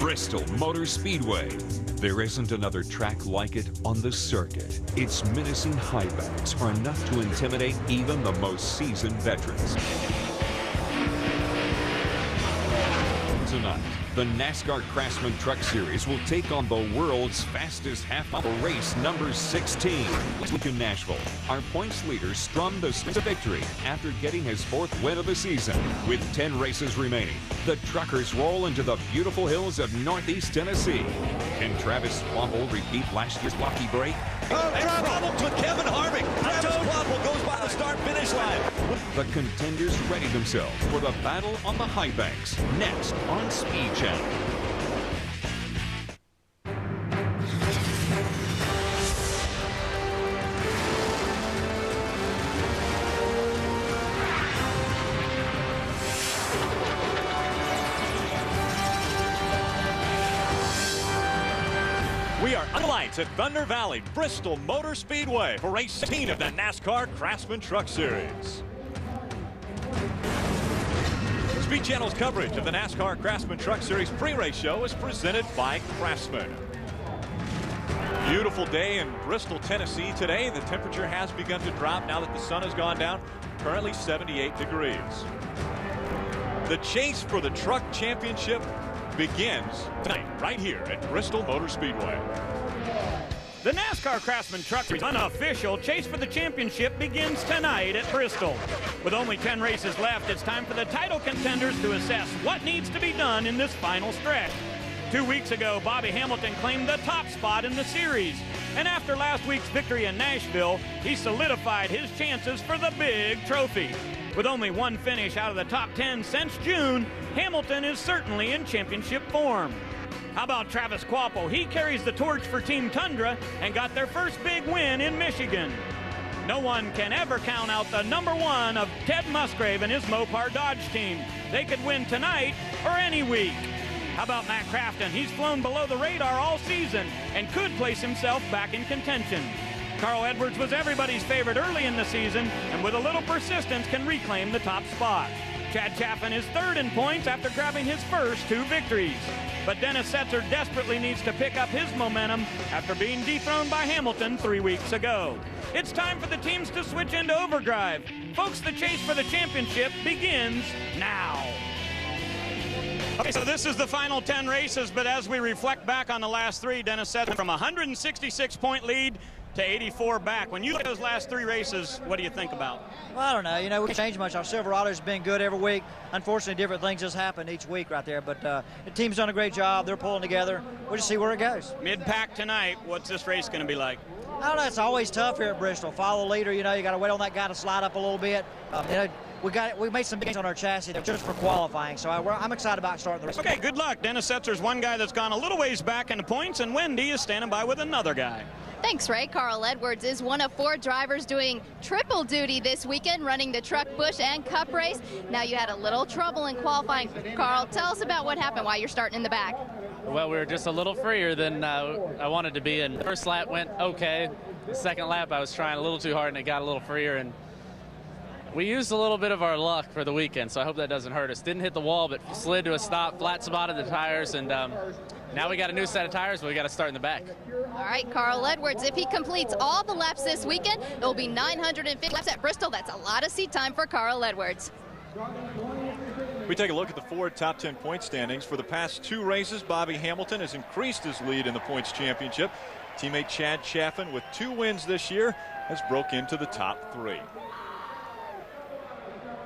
Bristol Motor Speedway. There isn't another track like it on the circuit. Its menacing high banks are enough to intimidate even the most seasoned veterans. Tonight, the NASCAR Craftsman Truck Series will take on the world's fastest half-mile race, number 16. This week in Nashville, our points leader strummed the streets of victory after getting his 4th win of the season. With 10 races remaining, the truckers roll into the beautiful hills of Northeast Tennessee. Can Travis Wamble repeat last year's lucky break? Problems with Kevin Harvick. Travis Wamble goes by the start-finish line. The contenders ready themselves for the battle on the high banks. Next on Speed Channel. We are on the lights at Thunder Valley, Bristol Motor Speedway for race 16 of the NASCAR Craftsman Truck Series. Speed Channel's coverage of the NASCAR Craftsman Truck Series pre-race show is presented by Craftsman. Beautiful day in Bristol, Tennessee today. The temperature has begun to drop now that the sun has gone down. Currently 78 degrees. The chase for the truck championship begins tonight right here at Bristol Motor Speedway. The NASCAR Craftsman Truck Series unofficial chase for the championship begins tonight at Bristol. With only 10 races left, it's time for the title contenders to assess what needs to be done in this final stretch. 2 weeks ago, Bobby Hamilton claimed the top spot in the series. And after last week's victory in Nashville, he solidified his chances for the big trophy. With only one finish out of the top 10 since June, Hamilton is certainly in championship form. How about Travis Quapple? He carries the torch for Team Tundra and got their first big win in Michigan. No one can ever count out the #1 of Ted Musgrave and his Mopar Dodge team. They could win tonight or any week. How about Matt Crafton? He's flown below the radar all season and could place himself back in contention. Carl Edwards was everybody's favorite early in the season and with a little persistence can reclaim the top spot. Chad Chaffin is 3rd in points after grabbing his first 2 victories. But Dennis Setzer desperately needs to pick up his momentum after being dethroned by Hamilton 3 weeks ago. It's time for the teams to switch into overdrive. Folks, the chase for the championship begins now. Okay, so this is the final 10 races, but as we reflect back on the last 3, Dennis Setzer from a 166-point lead to 84 back. When you look at those last 3 races, what do you think about? Well, I don't know. You know, we can't change much. Our Silverado's been good every week. Unfortunately, different things just happen each week right there. But the team's done a great job. They're pulling together. We'll just see where it goes. Mid-pack tonight, what's this race going to be like? I don't know. It's always tough here at Bristol. Follow the leader. You know, you got to wait on that guy to slide up a little bit. You know, we made some gains on our chassis just for qualifying. So I'm excited about starting the race. Okay, good luck. Dennis Setzer's one guy that's gone a little ways back in the points, and Wendy is standing by with another guy. Thanks, Ray. Carl Edwards is one of 4 drivers doing triple duty this weekend, running the Truck, Busch, and Cup race. Now, you had a little trouble in qualifying. Carl, tell us about what happened while you're starting in the back. Well, we were just a little freer than I wanted to be, and the first lap went okay. The second lap, I was trying a little too hard, and it got a little freer, and we used a little bit of our luck for the weekend, so I hope that doesn't hurt us. Didn't hit the wall, but slid to a stop, flat spotted the tires, and now we got a new set of tires, but we got to start in the back. All right, Carl Edwards, if he completes all the laps this weekend, it will be 950 laps at Bristol. That's a lot of seat time for Carl Edwards. We take a look at the Ford top 10 point standings. For the past 2 races, Bobby Hamilton has increased his lead in the points championship. Teammate Chad Chaffin, with 2 wins this year, has broke into the top 3.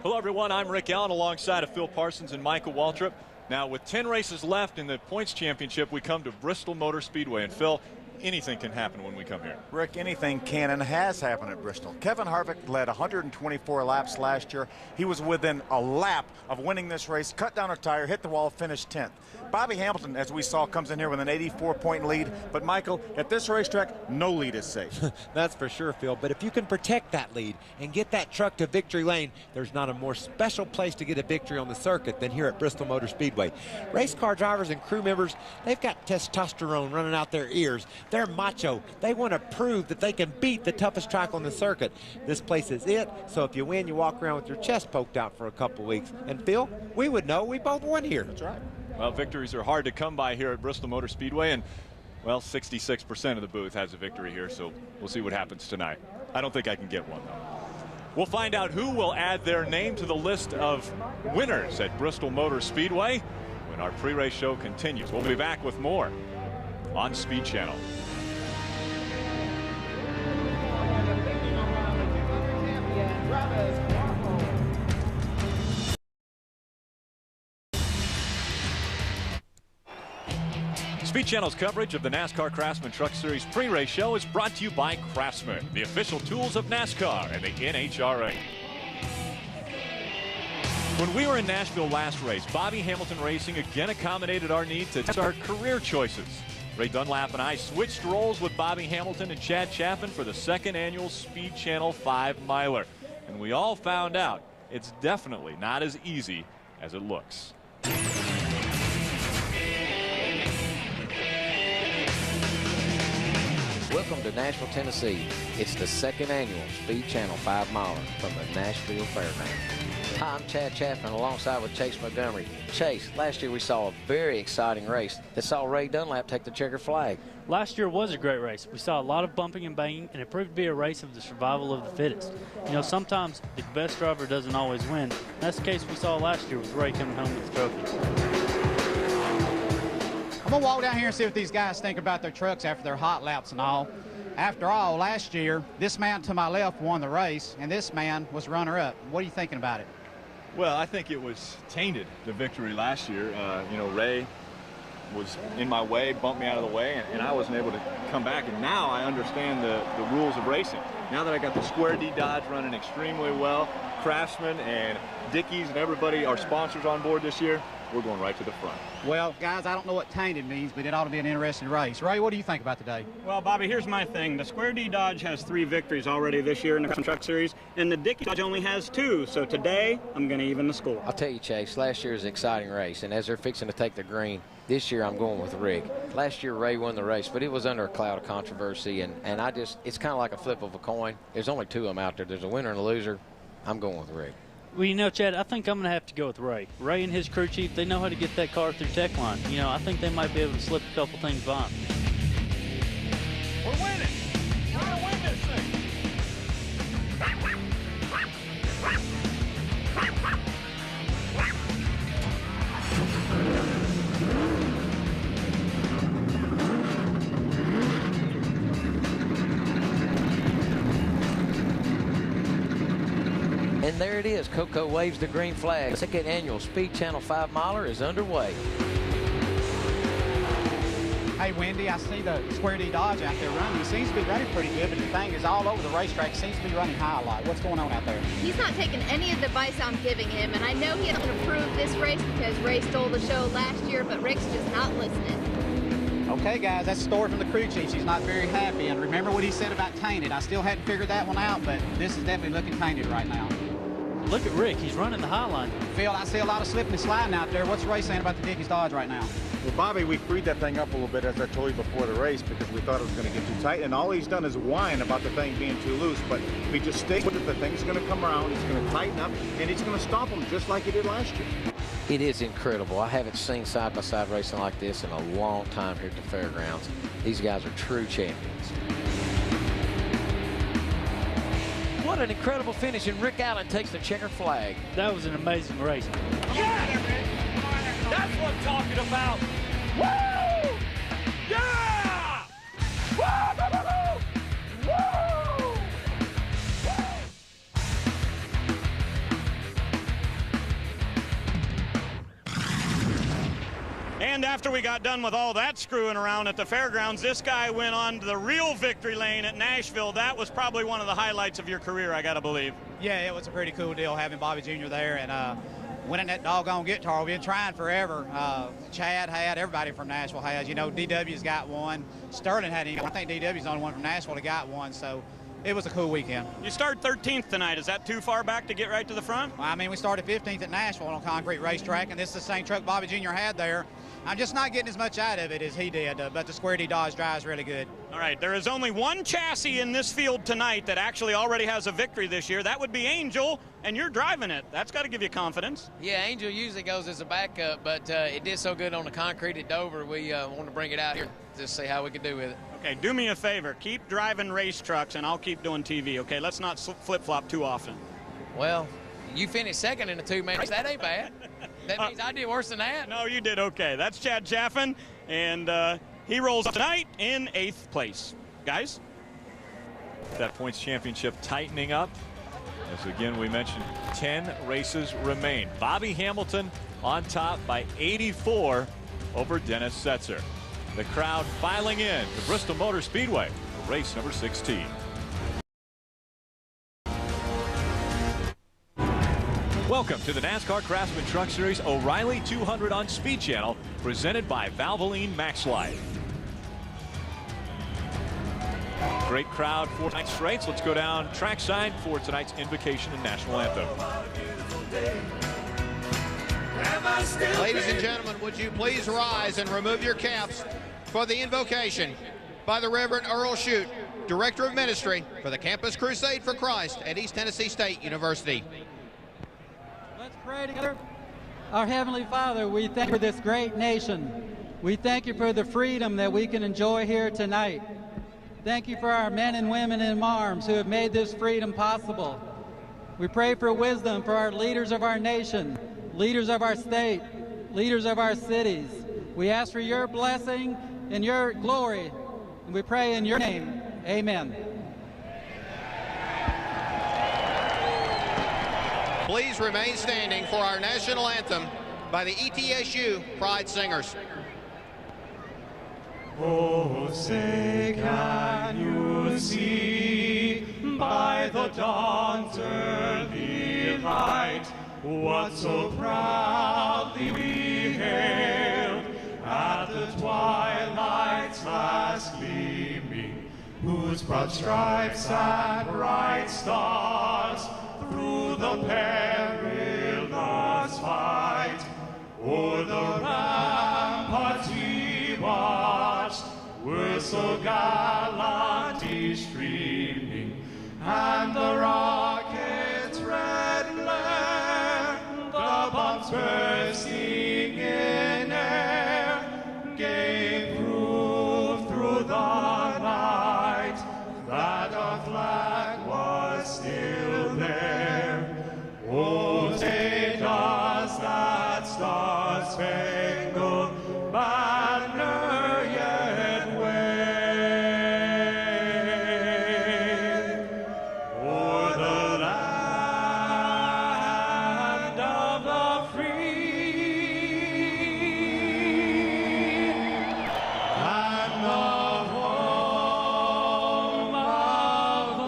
Hello, everyone. I'm Rick Allen alongside of Phil Parsons and Michael Waltrip. Now, with 10 races left in the points championship, we come to Bristol Motor Speedway. And, Phil, anything can happen when we come here. Rick, anything can and has happened at Bristol. Kevin Harvick led 124 laps last year. He was within a lap of winning this race, cut down a tire, hit the wall, finished 10th. Bobby Hamilton, as we saw, comes in here with an 84-point lead. But, Michael, at this racetrack, no lead is safe. That's for sure, Phil. But if you can protect that lead and get that truck to victory lane, there's not a more special place to get a victory on the circuit than here at Bristol Motor Speedway. Race car drivers and crew members, they've got testosterone running out their ears. They're macho. They want to prove that they can beat the toughest track on the circuit. This place is it, so if you win, you walk around with your chest poked out for a couple weeks. And Phil, we would know we both won here. That's right. Well, victories are hard to come by here at Bristol Motor Speedway, and well, 66% of the booth has a victory here, so we'll see what happens tonight. I don't think I can get one, though. We'll find out who will add their name to the list of winners at Bristol Motor Speedway when our pre-race show continues. We'll be back with more on Speed Channel. Speed Channel's coverage of the NASCAR Craftsman Truck Series pre-race show is brought to you by Craftsman, the official tools of NASCAR and the NHRA. When we were in Nashville last race, Bobby Hamilton Racing again accommodated our need to test our career choices. Ray Dunlap and I switched roles with Bobby Hamilton and Chad Chaffin for the second annual Speed Channel 5-miler. And we all found out it's definitely not as easy as it looks. Welcome to Nashville, Tennessee. It's the second annual Speed Channel 5-miler from the Nashville Fairgrounds. Hi, I'm Chad Chaffin alongside with Chase Montgomery. Chase, last year we saw a very exciting race that saw Ray Dunlap take the checkered flag. Last year was a great race. We saw a lot of bumping and banging, and it proved to be a race of the survival of the fittest. You know, sometimes the best driver doesn't always win. That's the case we saw last year with Ray coming home with the trophy. I'm going to walk down here and see what these guys think about their trucks after their hot laps and all. After all, last year, this man to my left won the race, and this man was runner-up. What are you thinking about it? Well, I think it was tainted, the victory last year. You know, Ray was in my way, bumped me out of the way, and I wasn't able to come back. And now I understand the rules of racing. Now that I got the Square D Dodge running extremely well, Craftsman and Dickies and everybody, our sponsors on board this year, we're going right to the front. Well, guys, I don't know what tainted means, but it ought to be an interesting race. Ray, what do you think about today? Well, Bobby, here's my thing. The Square D Dodge has 3 victories already this year in the Custom Truck Series, and the Dickies Dodge only has 2. So today, I'm going to even the score. I'll tell you, Chase, last year was an exciting race, and as they're fixing to take the green, this year I'm going with Rick. Last year Ray won the race, but it was under a cloud of controversy, and it's kind of like a flip of a coin. There's only 2 of them out there. There's a winner and a loser. I'm going with Rick. Well, you know, Chad, I think I'm going to have to go with Ray. Ray and his crew chief, they know how to get that car through tech line. You know, I think they might be able to slip a couple things by. We're winning. We're going to win this thing. And there it is. Coco waves the green flag. The second annual Speed Channel 5-miler is underway. Hey, Wendy, I see the Square D Dodge out there running. He seems to be running pretty good, but the thing is all over the racetrack. He seems to be running high a lot. What's going on out there? He's not taking any of the advice I'm giving him, and I know he doesn't approve this race because Ray stole the show last year, but Rick's just not listening. Okay, guys, that's the story from the crew chief. She's not very happy, and remember what he said about tainted. I still hadn't figured that one out, but this is definitely looking tainted right now. Look at Rick. He's running the high line. Phil, I see a lot of slipping and sliding out there. What's Ray saying about the Dickies Dodge right now? Well, Bobby, we freed that thing up a little bit, as I told you before the race, because we thought it was going to get too tight. And all he's done is whine about the thing being too loose. But if he just stays with it, the thing's going to come around, it's going to tighten up, and it's going to stop him just like he did last year. It is incredible. I haven't seen side-by-side racing like this in a long time here at the fairgrounds. These guys are true champions. What an incredible finish, and Rick Allen takes the checker flag. That was an amazing race. Yeah! That's what I'm talking about. Woo! Yeah! Woo! Woo! And after we got done with all that screwing around at the fairgrounds, this guy went on to the real victory lane at Nashville. That was probably one of the highlights of your career, I got to believe. Yeah, it was a pretty cool deal having Bobby Jr. there and winning that doggone guitar. We've been trying forever. Chad had, everybody from Nashville has. You know, DW's got one. Sterling had him. I think DW's the only one from Nashville that got one, so it was a cool weekend. You started 13th tonight. Is that too far back to get right to the front? Well, I mean, we started 15th at Nashville on a concrete racetrack, and this is the same truck Bobby Jr. had there. I'm just not getting as much out of it as he did, but the Square D Dodge drives really good. All right, there is only one chassis in this field tonight that actually already has a victory this year. That would be Angel, and you're driving it. That's got to give you confidence. Yeah, Angel usually goes as a backup, but it did so good on the concrete at Dover, we want to bring it out here to see how we can do with it. Okay, do me a favor. Keep driving race trucks, and I'll keep doing TV, okay? Let's not flip-flop too often. Well, you finished second in the two-man race. That ain't bad. That means I did worse than that. No, you did okay. That's Chad Chaffin, and he rolls up tonight in 8th place. Guys? That points championship tightening up. As again we mentioned, 10 races remain. Bobby Hamilton on top by 84 over Dennis Setzer. The crowd filing in to Bristol Motor Speedway for race number 16. Welcome to the NASCAR Craftsman Truck Series O'Reilly 200 on Speed Channel, presented by Vavoline Max Life. Great crowd for tonight's straights. Let's go down trackside for tonight's invocation and national anthem. Ladies and gentlemen, would you please rise and remove your caps for the invocation by the Reverend Earl Shute, Director of Ministry for the Campus Crusade for Christ at East Tennessee State University. Let's pray together. Our Heavenly Father, we thank you for this great nation. We thank you for the freedom that we can enjoy here tonight. Thank you for our men and women in arms who have made this freedom possible. We pray for wisdom for our leaders of our nation, leaders of our state, leaders of our cities. We ask for your blessing and your glory, and we pray in your name. Amen. Please remain standing for our national anthem by the ETSU Pride Singers. Oh, say can you see by the dawn's early light what so proudly we hailed at the twilight's last gleaming, whose broad stripes and bright stars through the perilous fight o'er the ramparts we watched were so gallantly streaming, and the rocket's red glare, the bombs bursting in air, gave proof through the night that our flag was still there. Oh, say does that star-spangled banner yet wave o'er the land of the free and the home of the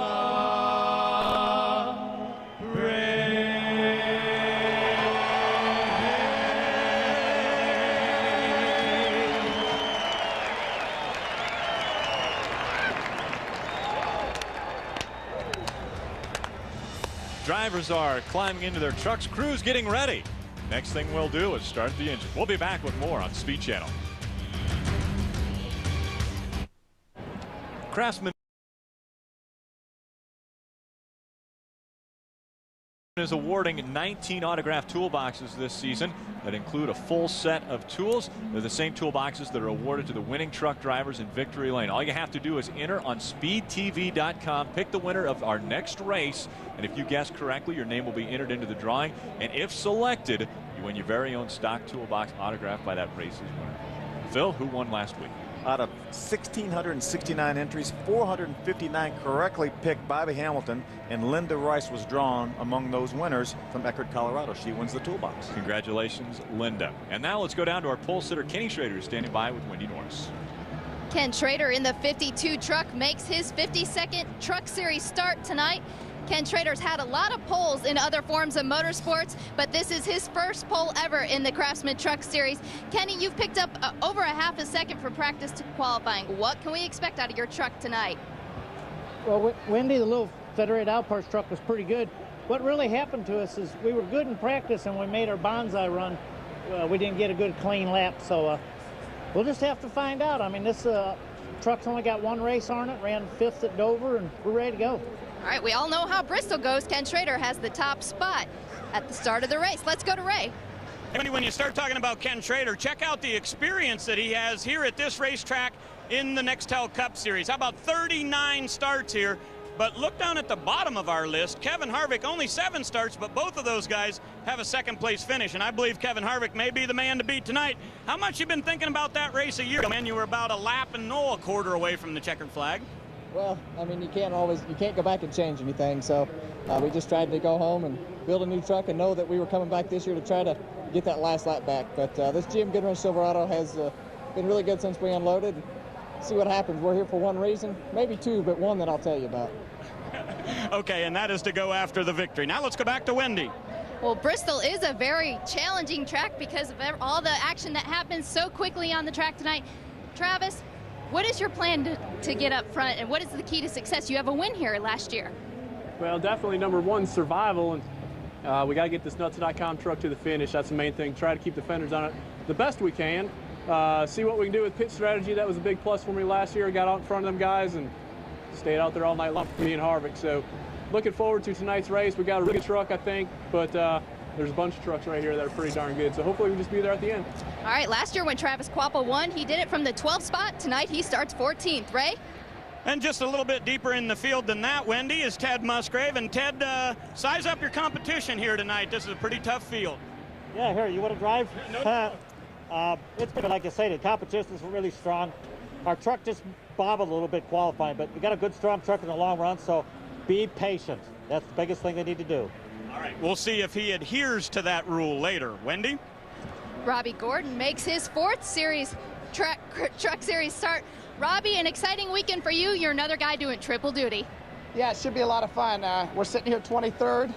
Drivers are climbing into their trucks, crews getting ready. Next thing we'll do is start the engine. We'll be back with more on Speed Channel. Craftsman is awarding 19 autographed toolboxes this season that include a full set of tools. They're the same toolboxes that are awarded to the winning truck drivers in Victory Lane. All you have to do is enter on speedtv.com, pick the winner of our next race, and if you guess correctly, your name will be entered into the drawing, and if selected, you win your very own stock toolbox autographed by that race's winner. Phil, who won last week? Out of 1,669 entries, 459 correctly picked Bobby Hamilton, and Linda Rice was drawn among those winners from Eckerd, Colorado. She wins the toolbox. Congratulations, Linda. And now let's go down to our pole sitter, Kenny Schrader, who's standing by with Wendy Norris. Ken Schrader in the 52 truck makes his 52nd Truck Series start tonight. Ken Schrader's had a lot of poles in other forms of motorsports, but this is his first pole ever in the Craftsman Truck Series. Kenny, you've picked up over a half a second for practice to qualifying. What can we expect out of your truck tonight? Well, Wendy, the little Federated Outparts truck was pretty good. What really happened to us is we were good in practice and we made our bonsai run, we didn't get a good clean lap, so we'll just have to find out. I mean, this truck's only got one race on it, ran 5th at Dover, and we're ready to go. All right, we all know how Bristol goes. Ken Schrader has the top spot at the start of the race. Let's go to Ray. When you start talking about Ken Schrader, check out the experience that he has here at this racetrack in the Nextel Cup Series. How about 39 starts here? But look down at the bottom of our list. Kevin Harvick, only 7 starts, but both of those guys have a second-place finish, and I believe Kevin Harvick may be the man to beat tonight. How much you been thinking about that race a year ago, man? You were about a lap and a quarter away from the checkered flag. Well, I mean, you can't go back and change anything, so we just tried to go home and build a new truck and know that we were coming back this year to try to get that last lap back. But this GM Goodwrench Silverado has been really good since we unloaded. See what happens. We're here for one reason, maybe 2, but one that I'll tell you about. Okay, and that is to go after the victory. Now let's go back to Wendy. Well, Bristol is a very challenging track because of all the action that happens so quickly on the track tonight. Travis, what is your plan to get up front, and what is the key to success? You have a win here last year. Well, definitely number one, survival, and we got to get this Nuts.com truck to the finish. That's the main thing. Try to keep the fenders on it the best we can. See what we can do with pit strategy. That was a big plus for me last year. Got out in front of them guys and stayed out there all night long for me and Harvick. So looking forward to tonight's race. We got a really good truck, I think, but there's a bunch of trucks right here that are pretty darn good. So hopefully we can just be there at the end. All right, last year when Travis Quapple won, he did it from the 12th spot. Tonight he starts 14th. Ray? And just a little bit deeper in the field than that, Wendy, is Ted Musgrave. And Ted, size up your competition here tonight. This is a pretty tough field. Yeah, here, you want to drive? It's good, like I say, the competition is really strong. Our truck just bobbled a little bit qualifying, but we got a good, strong truck in the long run, so be patient. That's the biggest thing they need to do. All right, we'll see if he adheres to that rule later. Wendy? Robbie Gordon makes his 4th series truck series start. Robbie, an exciting weekend for you. You're another guy doing triple duty. Yeah, it should be a lot of fun. We're sitting here 23rd.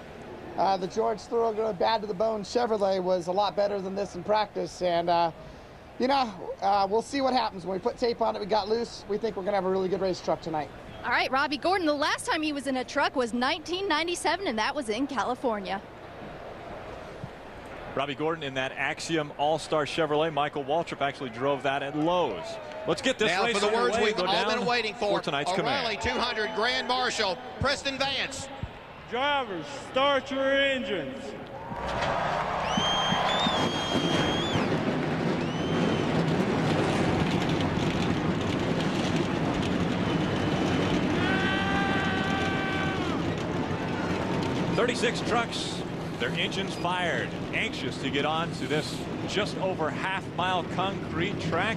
The George Thorogood Bad to the Bone Chevrolet was a lot better than this in practice, and we'll see what happens. When we put tape on it, we got loose. We think we're going to have a really good race truck tonight. All right, Robbie Gordon, the last time he was in a truck was 1997, and that was in California. Robbie Gordon in that Axiom All-Star Chevrolet. Michael Waltrip actually drove that at Lowe's. Let's get this now race for the words we've go all down been waiting for tonight's command. Rally 200 Grand Marshal, Preston Vance. Drivers, start your engines. "36 trucks, their engines fired, anxious to get on to this just over half-mile concrete track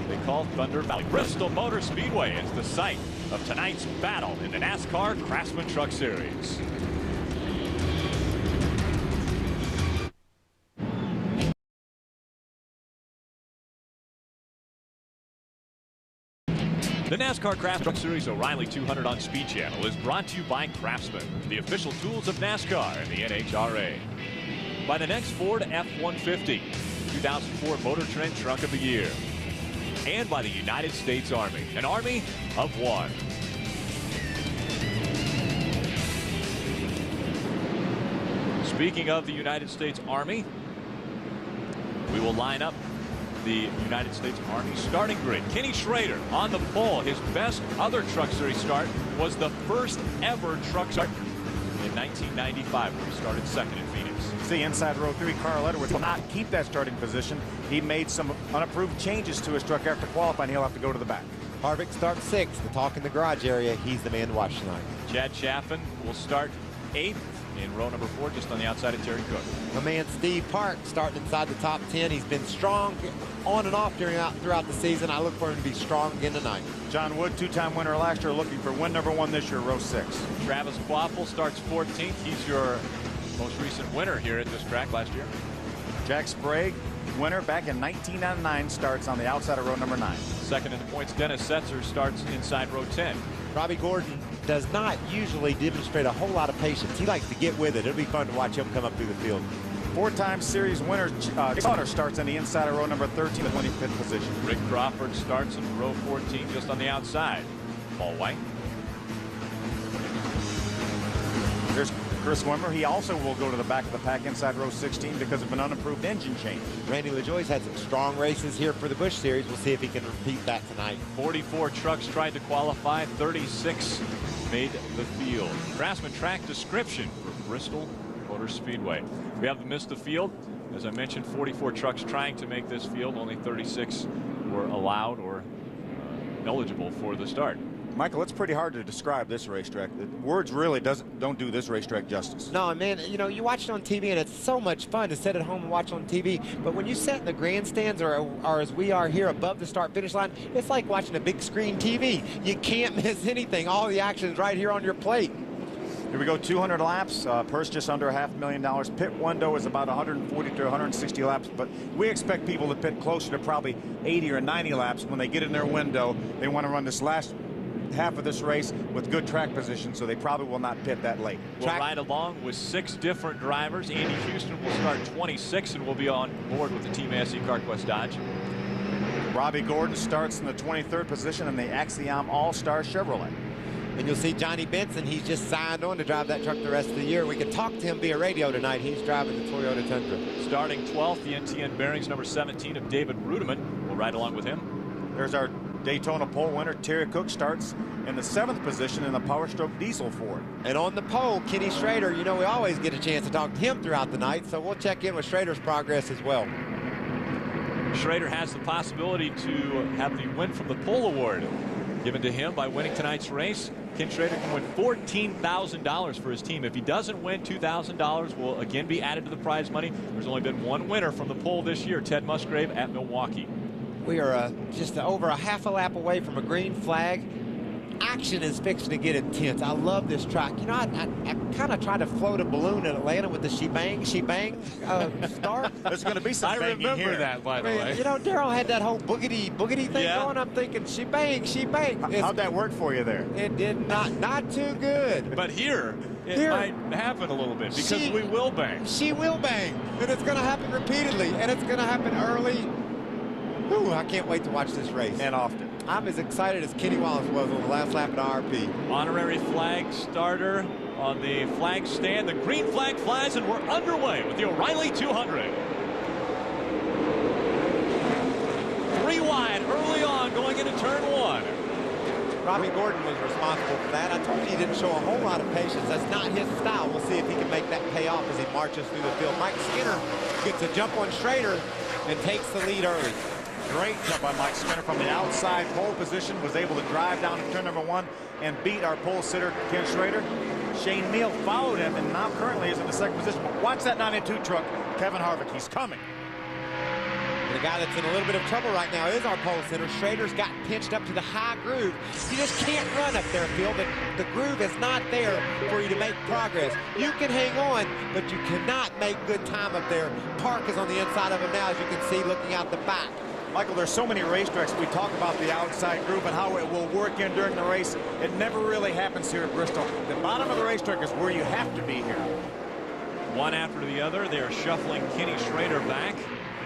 they call Thunder Valley. Bristol Motor Speedway is the site of tonight's battle in the NASCAR Craftsman Truck Series. The NASCAR Craftsman Truck Series O'Reilly 200 on Speed Channel is brought to you by Craftsman, the official tools of NASCAR and the NHRA. By the next Ford F-150, 2004 Motor Trend Truck of the Year. And by the United States Army, an army of one. Speaking of the United States Army, we will line up the United States Army starting grid. Kenny Schrader on the pole. His best other Truck Series start was the first ever truck start in 1995 when he started second in Phoenix. See inside row 3, Carl Edwards will not keep that starting position. He made some unapproved changes to his truck after qualifying. He'll have to go to the back. Harvick starts 6th. The talk in the garage area. He's the man to watch tonight. Chad Chaffin will start 8th in row number 4, just on the outside of Terry Cook. My man Steve Park starting inside the top 10. He's been strong on and off throughout the season. I look for him to be strong again tonight. John Wood, 2-time winner last year, looking for win number 1 this year, row 6. Travis Quapple starts 14th. He's your most recent winner here at this track last year. Jack Sprague, winner back in 1999, starts on the outside of row number 9. Second in the points, Dennis Setzer starts inside row 10. Robbie Gordon does not usually demonstrate a whole lot of patience. He likes to get with it. It'll be fun to watch him come up through the field. 4-time series winner Connor starts on the inside of row number 13 with 25th position. Rick Crawford starts in row 14 just on the outside. Paul White. There's Chris Wimmer, he also will go to the back of the pack inside row 16 because of an unapproved engine change. Randy LaJoie's had some strong races here for the Busch Series. We'll see if he can repeat that tonight. 44 trucks tried to qualify, 36 made the field. Craftsman track description for Bristol Motor Speedway. We have missed the field. As I mentioned, 44 trucks trying to make this field. Only 36 were allowed or eligible for the start. Michael, it's pretty hard to describe this racetrack. The words really don't do this racetrack justice. No, man, you know, you watch it on TV and it's so much fun to sit at home and watch on TV. But when you sit in the grandstands or as we are here above the start-finish line, it's like watching a big screen TV. You can't miss anything. All the action is right here on your plate. Here we go, 200 laps, purse just under $500,000. Pit window is about 140 to 160 laps, but we expect people to pit closer to probably 80 or 90 laps. When they get in their window, they want to run this last half of this race with good track position, so they probably will not pit that late. We'll ride along with 6 different drivers. Andy Houston will start 26 and will be on board with the Team ASE CarQuest Dodge. Robbie Gordon starts in the 23rd position in the Axiom All-Star Chevrolet. And you'll see Johnny Benson, he's just signed on to drive that truck the rest of the year. We can talk to him via radio tonight. He's driving the Toyota Tundra. Starting 12th, the NTN Bearings number 17 of David Rudiman. We'll ride along with him. There's our Daytona pole winner. Terry Cook starts in the 7th position in the Power Stroke Diesel Ford. And on the pole, Kenny Schrader, you know, we always get a chance to talk to him throughout the night, so we'll check in with Schrader's progress as well. Schrader has the possibility to have the win from the pole award given to him by winning tonight's race. Ken Schrader can win $14,000 for his team. If he doesn't win, $2,000 will again be added to the prize money. There's only been one winner from the pole this year, Ted Musgrave at Milwaukee. We are just over a half a lap away from a green flag. Action is fixing to get intense. I love this track. You know, I kind of tried to float a balloon in Atlanta with the shebang start. There's going to be some banging here. I remember that, by the way. You know, Darrell had that whole boogity thing going. I'm thinking shebang. How'd that work for you there? It did not too good. But here might happen a little bit because we will bang. She will bang, and it's going to happen repeatedly, and it's going to happen early. Ooh, I can't wait to watch this race. And often. I'm as excited as Kenny Wallace was on the last lap at RP. Honorary flag starter on the flag stand. The green flag flies, and we're underway with the O'Reilly 200. 3 wide early on going into turn 1. Robbie Gordon was responsible for that. I told you he didn't show a whole lot of patience. That's not his style. We'll see if he can make that pay off as he marches through the field. Mike Skinner gets a jump on Schrader and takes the lead early. Great jump by Mike Skinner from the outside pole position, was able to drive down to turn number 1 and beat our pole sitter, Ken Schrader. Shane Neal followed him and now currently is in the 2nd position. But watch that 92 truck, Kevin Harvick. He's coming. The guy that's in a little bit of trouble right now is our pole sitter. Schrader's got pinched up to the high groove. You just can't run up there, Phil. The groove is not there for you to make progress. You can hang on, but you cannot make good time up there. Park is on the inside of him now, as you can see, looking out the back. Michael, there's so many racetracks. We talk about the outside groove and how it will work in during the race. It never really happens here at Bristol. The bottom of the racetrack is where you have to be here. One after the other, they are shuffling Kenny Schrader back.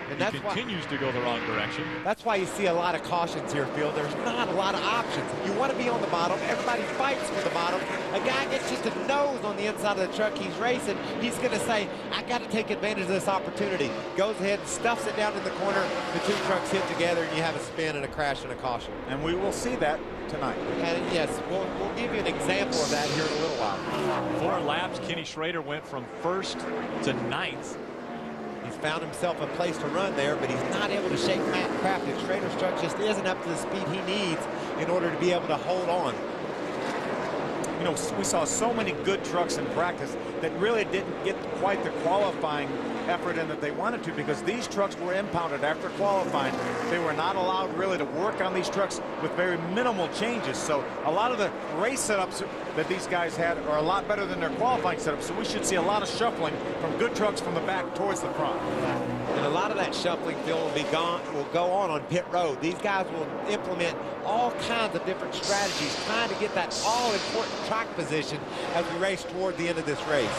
And he continues to go the wrong direction. That's why you see a lot of cautions here, Phil. There's not a lot of options. You want to be on the bottom. Everybody fights for the bottom. A guy gets just a nose on the inside of the truck he's racing. He's going to say, I got to take advantage of this opportunity. Goes ahead, stuffs it down in the corner. The 2 trucks hit together, and you have a spin and a crash and a caution. And we will see that tonight. And yes, we'll give you an example of that here in a little while. 4 laps, Kenny Schrader went from 1st to 9th. He's found himself a place to run there, but he's not able to shake Matt Crafton. Schrader's truck just isn't up to the speed he needs in order to be able to hold on. You know, we saw so many good trucks in practice that really didn't get quite the qualifying effort in that they wanted to, because these trucks were impounded after qualifying. They were not allowed really to work on these trucks with very minimal changes. So a lot of the race setups that these guys had are a lot better than their qualifying setups. So we should see a lot of shuffling from good trucks from the back towards the front. And a lot of that shuffling, Phil, will go on pit road. These guys will implement all kinds of different strategies, trying to get that all-important track position as we race toward the end of this race.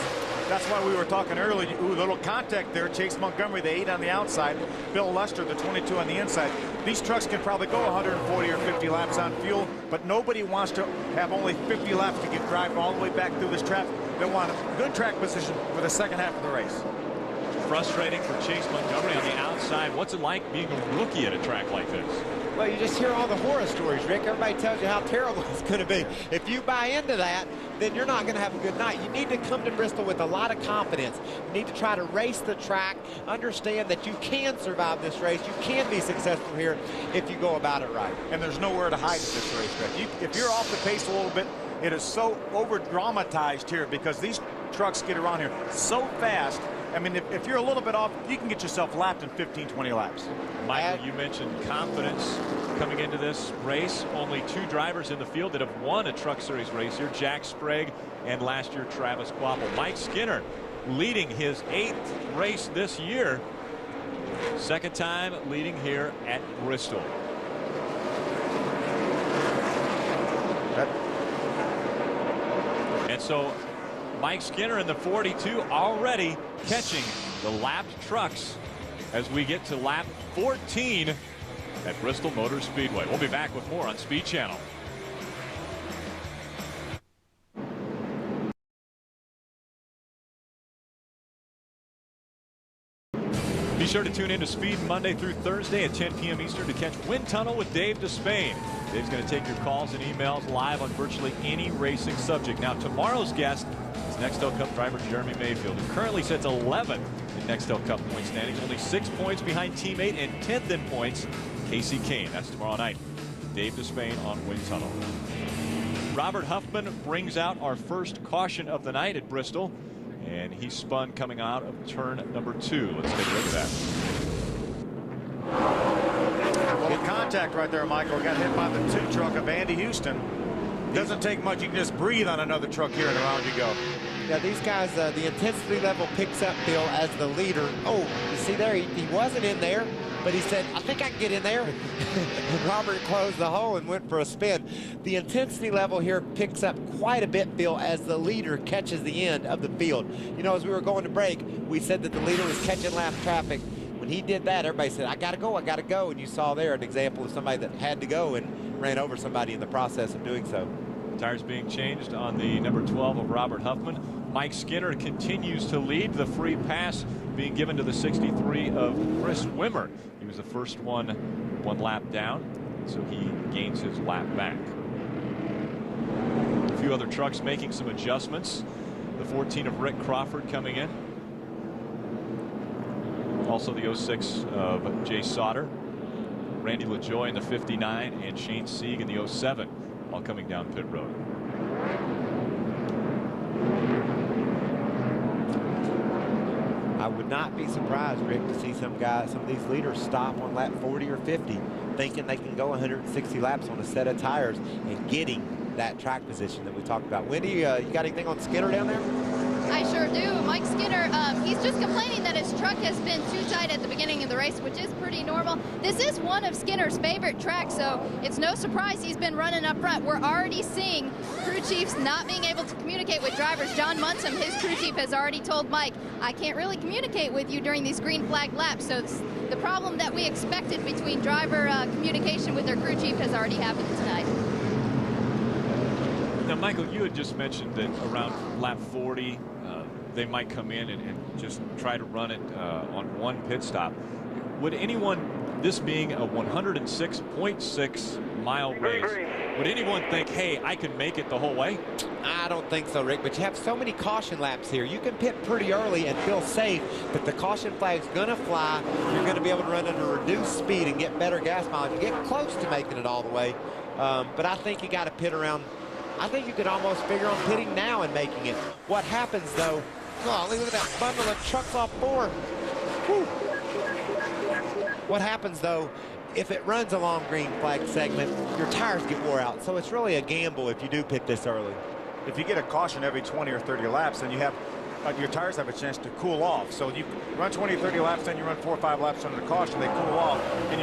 That's why we were talking earlier. Ooh, little contact there. Chase Montgomery, the 8 on the outside. Bill Lester, the 22 on the inside. These trucks can probably go 140 or 50 laps on fuel, but nobody wants to have only 50 laps to get drive all the way back through this traffic. They want a good track position for the second half of the race. Frustrating for Chase Montgomery on the outside. What's it like being a rookie at a track like this? Well, you just hear all the horror stories, Rick. Everybody tells you how terrible it's going to be. If you buy into that, then you're not going to have a good night. You need to come to Bristol with a lot of confidence. You need to try to race the track, understand that you can survive this race. You can be successful here if you go about it right. And there's nowhere to hide in this race, Rick. If you're off the pace a little bit, it is so over-dramatized here because these trucks get around here so fast. I mean, if you're a little bit off, you can get yourself lapped in 15, 20 laps. Michael, you mentioned confidence coming into this race. Only 2 drivers in the field that have won a Truck Series race here, Jack Sprague and last year Travis Kvapil. Mike Skinner leading his 8th race this year. Second time leading here at Bristol. And so Mike Skinner in the 42 already catching the lapped trucks as we get to lap 14 at Bristol Motor Speedway. We'll be back with more on Speed Channel. Be sure to tune in to Speed Monday through Thursday at 10 p.m. Eastern to catch Wind Tunnel with Dave Despain. Dave's going to take your calls and emails live on virtually any racing subject. Now, tomorrow's guest is Nextel Cup driver Jeremy Mayfield, who currently sits 11th in Nextel Cup point standings, only 6 points behind teammate and 10th in points, Casey Kane. That's tomorrow night. Dave Despain on Wind Tunnel. Robert Huffman brings out our first caution of the night at Bristol, and he spun coming out of turn number 2. Let's take a look at that. Well, contact right there, Michael. Got hit by the 2 truck of Andy Houston. Doesn't take much. You can just breathe on another truck here and around you go. Yeah, these guys, the intensity level picks up, Bill, as the leader. Oh, you see there, he wasn't in there, but he said, I think I can get in there. And Robert closed the hole and went for a spin. The intensity level here picks up quite a bit, Bill, as the leader catches the end of the field. You know, as we were going to break, we said that the leader was catching lap traffic. When he did that, everybody said, I got to go, I got to go. And you saw there an example of somebody that had to go and ran over somebody in the process of doing so. Tires being changed on the number 12 of Robert Huffman. Mike Skinner continues to lead. The free pass being given to the 63 of Chris Wimmer. He was the first one lap down, so he gains his lap back. A few other trucks making some adjustments. The 14 of Rick Crawford coming in. Also the 06 of Jay Sauter. Randy LaJoy in the 59 and Shane Sieg in the 07. All coming down pit road. I would not be surprised, Rick, to see some of these leaders stop on lap 40 or 50, thinking they can go 160 laps on a set of tires and getting that track position that we talked about. Wendy, you got anything on Skinner down there? I sure do. Mike Skinner, he's just complaining that his truck has been too tight at the beginning of the race, which is pretty normal. This is one of Skinner's favorite tracks, so it's no surprise he's been running up front. We're already seeing crew chiefs not being able to communicate with drivers. John Munson, his crew chief, has already told Mike, I can't really communicate with you during these green flag laps. So the problem that we expected between driver communication with their crew chief has already happened tonight. Now, Michael, you had just mentioned that around lap 40, they might come in and just try to run it on one pit stop. Would anyone, this being a 106.6 mile race, would anyone think, hey, I can make it the whole way? I don't think so, Rick, but you have so many caution laps here. You can pit pretty early and feel safe, but the caution flag's going to fly. You're going to be able to run under reduced speed and get better gas mileage. You get close to making it all the way, but I think you got to pit around. I think you could almost figure on pitting now and making it. What happens, though, oh, look at that bundle of trucks off board. Whew. What happens, though, if it runs a long green flag segment, your tires get wore out. So it's really a gamble if you do pit this early. If you get a caution every 20 or 30 laps, then you have your tires have a chance to cool off. So you run 20 or 30 laps, then you run 4 or 5 laps under the caution, they cool off, and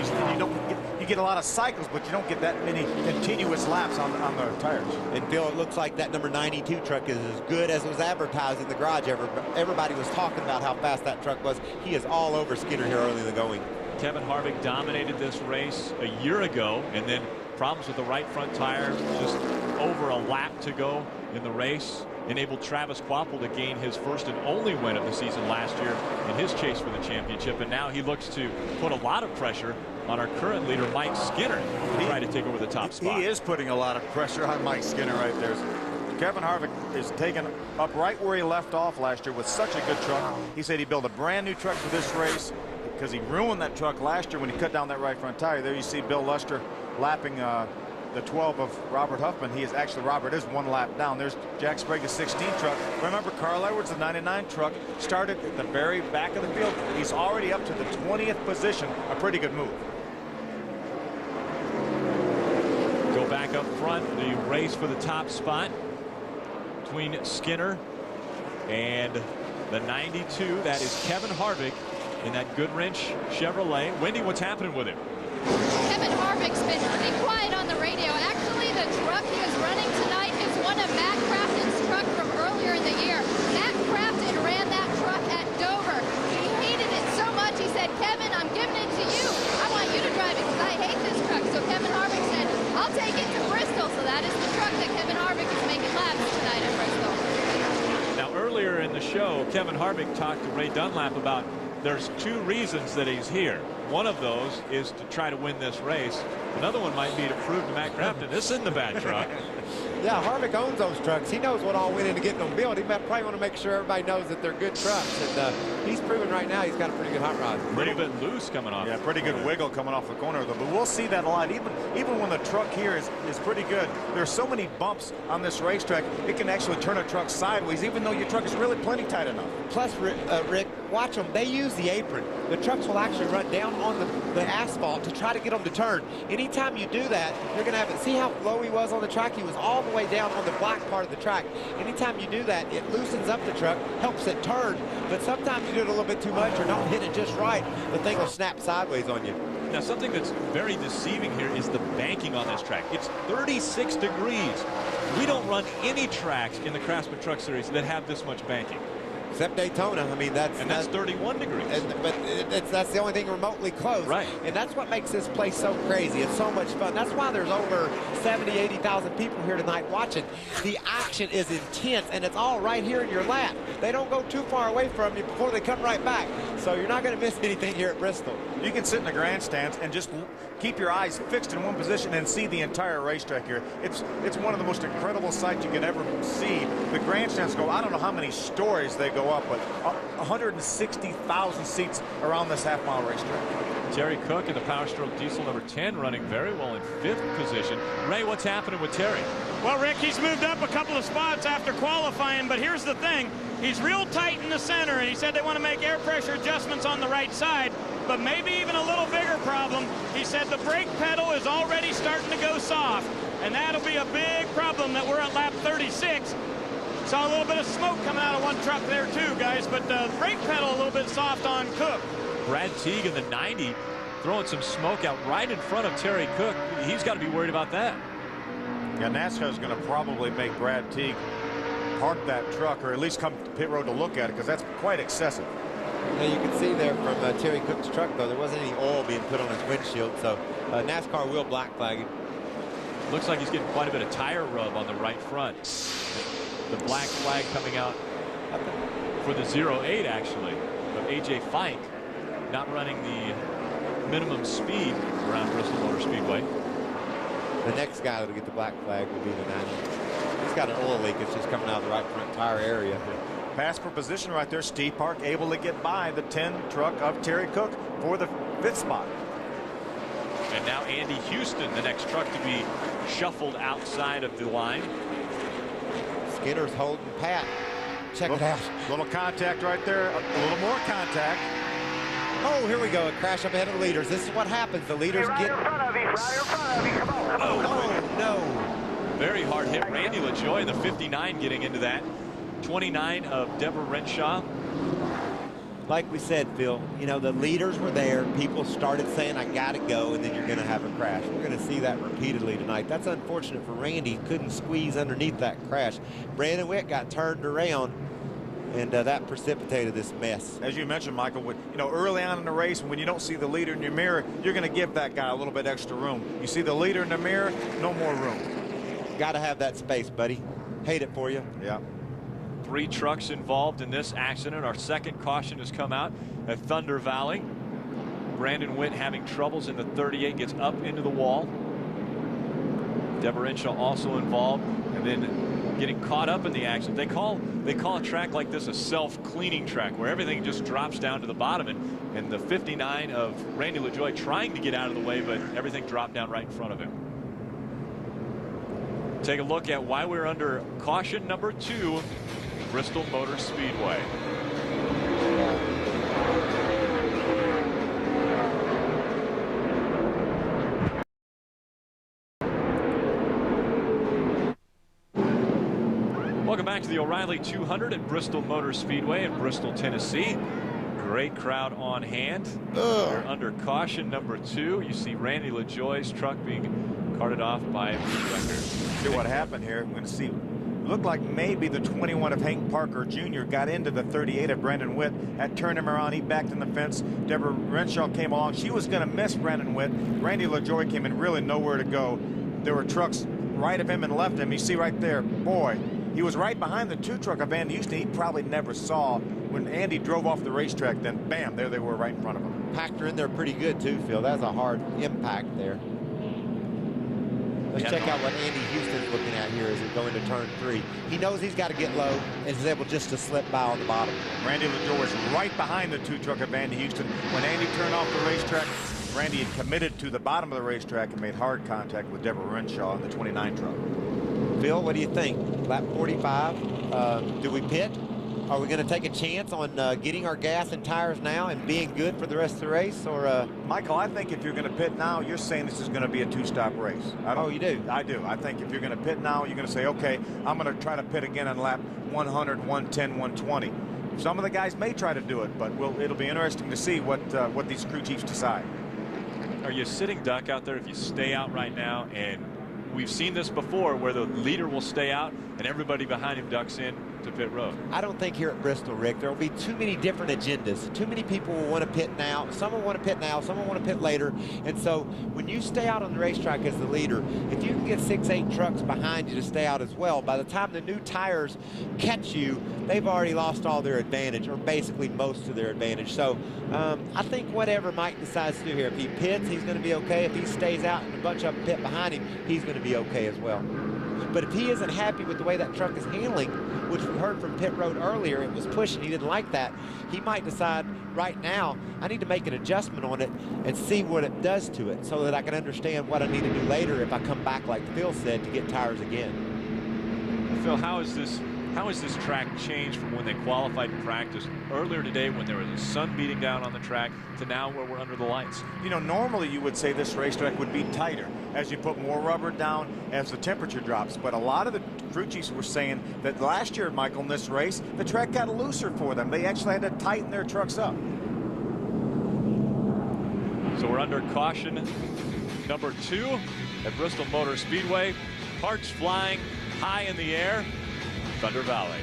you get a lot of cycles, but you don't get that many continuous laps on the tires. And Bill, it looks like that number 92 truck is as good as it was advertised in the garage. Everybody was talking about how fast that truck was. He is all over Skinner here early in the going. Kevin Harvick dominated this race a year ago, and then problems with the right front tire, just over a lap to go in the race. enabled Travis Quapple to gain his first and only win of the season last year in his chase for the championship. And now he looks to put a lot of pressure on our current leader, Mike Skinner, to try to take over the top spot. He is putting a lot of pressure on Mike Skinner right there. Kevin Harvick is taking up right where he left off last year with such a good truck. He said he built a brand new truck for this race because he ruined that truck last year when he cut down that right front tire. There you see Bill Luster lapping the 12 of Robert Huffman. Robert is one lap down. There's Jack Sprague, the 16 truck. Remember, Carl Edwards, the 99 truck, started at the very back of the field. He's already up to the 20th position. A pretty good move. Go back up front. The race for the top spot between Skinner and the 92. That is Kevin Harvick in that Goodwrench Chevrolet. Wendy, what's happening with him? Kevin Harvick's been pretty quiet on the radio. Actually, the truck he is running tonight is one of Matt Crafton's truck from earlier in the year. Matt Crafton ran that truck at Dover. He hated it so much, he said, Kevin, I'm giving it to you. I want you to drive it because I hate this truck. So Kevin Harvick said, I'll take it to Bristol. So that is the truck that Kevin Harvick is making laps tonight at Bristol. Now, earlier in the show, Kevin Harvick talked to Ray Dunlap about there's two reasons that he's here. One of those is to try to win this race. Another one might be to prove to Matt Crafton this isn't a bad truck. Yeah, Harvick owns those trucks. He knows what all went into getting them built. He probably want to make sure everybody knows that they're good trucks. And he's proven right now he's got a pretty good hot rod. A little bit loose coming off. Yeah, pretty good wiggle coming off the corner though. But we'll see that a lot. Even when the truck here is pretty good, there's so many bumps on this racetrack, it can actually turn a truck sideways, even though your truck is really plenty tight enough. Plus, Rick, watch them. They use the apron. The trucks will actually run down on the asphalt to try to get them to turn. Anytime you do that, you're going to have it. See how low he was on the track? He was all the way down on the black part of the track. Anytime you do that, it loosens up the truck, helps it turn. But sometimes you do it a little bit too much or don't hit it just right, the thing will snap sideways on you. Now, something that's very deceiving here is the banking on this track. It's 36 degrees. We don't run any tracks in the Craftsman Truck Series that have this much banking. Except Daytona. I mean, that's 31 degrees. But that's the only thing remotely close. Right. And that's what makes this place so crazy. It's so much fun. That's why there's over 70, 80,000 people here tonight watching. The action is intense, and it's all right here in your lap. They don't go too far away from you before they come right back. So you're not going to miss anything here at Bristol. You can sit in the grandstands and just keep your eyes fixed in one position and see the entire racetrack here. It's one of the most incredible sights you can ever see. The grandstands go, I don't know how many stories they go up, but 160,000 seats around this half-mile racetrack. Terry Cook in the Power Stroke Diesel number 10 running very well in 5th position. Ray, what's happening with Terry? Well, Rick, he's moved up a couple of spots after qualifying, but here's the thing. He's real tight in the center, and he said they want to make air pressure adjustments on the right side, but maybe even a little bigger problem. He said the brake pedal is already starting to go soft, and that'll be a big problem that we're at lap 36. Saw a little bit of smoke coming out of one truck there too, guys, but the brake pedal a little bit soft on Cook. Brad Teague in the 90 throwing some smoke out right in front of Terry Cook. He's got to be worried about that. Yeah, NASCAR is going to probably make Brad Teague park that truck, or at least come to pit road to look at it, because that's quite excessive. Now you can see there from Terry Cook's truck, though, there wasn't any oil being put on his windshield, so NASCAR will black flag him. Looks like he's getting quite a bit of tire rub on the right front. The black flag coming out for the 08, actually, of A.J. Fike, not running the minimum speed around Bristol Motor Speedway. The next guy that'll get the black flag will be the 90. He's got an oil leak. It's just coming out of the right front tire area. Pass for position right there. Steve Park able to get by the 10 truck of Terry Cook for the 5th spot. And now Andy Houston, the next truck to be shuffled outside of the line. Skinner's holding pat. Check it out. Little contact right there. A little more contact. Oh, here we go. A crash up ahead of the leaders. This is what happens. The leaders get... Oh, no. Very hard hit. Randy LaJoie, the 59, getting into that. 29 of Deborah Renshaw. Like we said, Phil, you know, the leaders were there. People started saying, I got to go, and then you're going to have a crash. We're going to see that repeatedly tonight. That's unfortunate for Randy. Couldn't squeeze underneath that crash. Brandon Witt got turned around, and that precipitated this mess. As you mentioned, Michael, you know, early on in the race, when you don't see the leader in your mirror, you're going to give that guy a little bit extra room. You see the leader in the mirror, no more room. Got to have that space, buddy. Hate it for you. Yeah. 3 trucks involved in this accident. Our second caution has come out at Thunder Valley. Brandon Witt having troubles in the 38, gets up into the wall. Deborah Renshaw also involved, and then getting caught up in the accident. They call a track like this a self-cleaning track, where everything just drops down to the bottom, and the 59 of Randy LaJoie trying to get out of the way, but everything dropped down right in front of him. Take a look at why we're under caution number 2, Bristol Motor Speedway. Welcome back to the O'Reilly 200 at Bristol Motor Speedway in Bristol, Tennessee. Great crowd on hand. We're under caution number 2. You see Randy LaJoie's truck being carted off by See what happened here. We're going to see. Looked like maybe the 21 of Hank Parker Jr. got into the 38 of Brandon Witt. That turned him around. He backed in the fence. Deborah Renshaw came along. She was going to miss Brandon Witt. Randy LaJoie came in really nowhere to go. There were trucks right of him and left of him. You see right there, boy, he was right behind the 2 truck of Andy Houston. He probably never saw when Andy drove off the racetrack. Then bam, there they were right in front of him. Packed her in there pretty good too, Phil. That's a hard impact there. Let's check out what Andy Houston's looking at here as we go into turn 3. He knows he's got to get low and is able just to slip by on the bottom. Randy LaJoie was right behind the 2 truck of Andy Houston. When Andy turned off the racetrack, Randy had committed to the bottom of the racetrack and made hard contact with Deborah Renshaw in the 29 truck. Phil, what do you think? Lap 45, do we pit? Are we going to take a chance on getting our gas and tires now and being good for the rest of the race? Or Michael, I think if you're going to pit now, you're saying this is going to be a 2-stop race. Oh, you do? I do. I think if you're going to pit now, you're going to say, okay, I'm going to try to pit again on lap 100, 110, 120. Some of the guys may try to do it, but it'll be interesting to see what these crew chiefs decide. Are you sitting duck out there if you stay out right now? And we've seen this before where the leader will stay out and everybody behind him ducks in to pit road. I don't think here at Bristol, Rick, there will be too many different agendas. Too many people will want to pit now. Some will want to pit now. Some will want to pit later. And so when you stay out on the racetrack as the leader, if you can get 6, 8 trucks behind you to stay out as well, by the time the new tires catch you, they've already lost all their advantage, or basically most of their advantage. So I think whatever Mike decides to do here, if he pits, he's going to be okay. If he stays out and a bunch of them pit behind him, he's going to be okay as well. But if he isn't happy with the way that truck is handling, which we heard from pit road earlier, it was pushing, he didn't like that, he might decide right now, I need to make an adjustment on it and see what it does to it so that I can understand what I need to do later if I come back, like Phil said, to get tires again. Phil, how is this track changed from when they qualified and practiced earlier today when there was the sun beating down on the track to now where we're under the lights? You know, normally you would say this racetrack would be tighter as you put more rubber down as the temperature drops. But a lot of the crew chiefs were saying that last year, Michael, in this race, the track got looser for them. They actually had to tighten their trucks up. So we're under caution number 2 at Bristol Motor Speedway. Parts flying high in the air. Thunder Valley.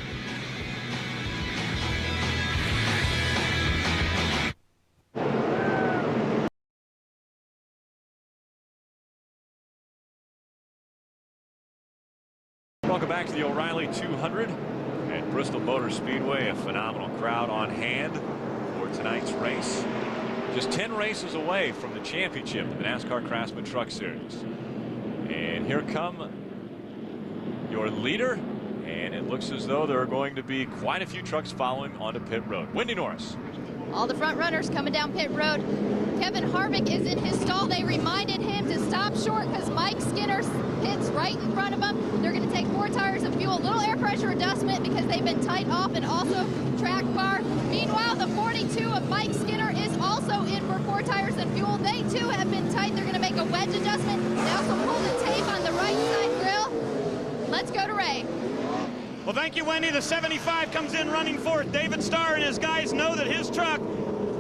Welcome back to the O'Reilly 200 at Bristol Motor Speedway. A phenomenal crowd on hand for tonight's race. Just 10 races away from the championship of the NASCAR Craftsman Truck Series. And here come your leader. And it looks as though there are going to be quite a few trucks following onto pit road. Wendy Norris. All the front runners coming down pit road. Kevin Harvick is in his stall. They reminded him to stop short because Mike Skinner hits right in front of him. They're going to take 4 tires of fuel, little air pressure adjustment because they've been tight off, and also track bar. Meanwhile, the 42 of Mike Skinner is also in for 4 tires and fuel. They too have been tight. They're going to make a wedge adjustment. They also pull the tape on the right side grill. Let's go to Ray. Well, thank you, Wendy. The 75 comes in running fourth. David Starr and his guys know that his truck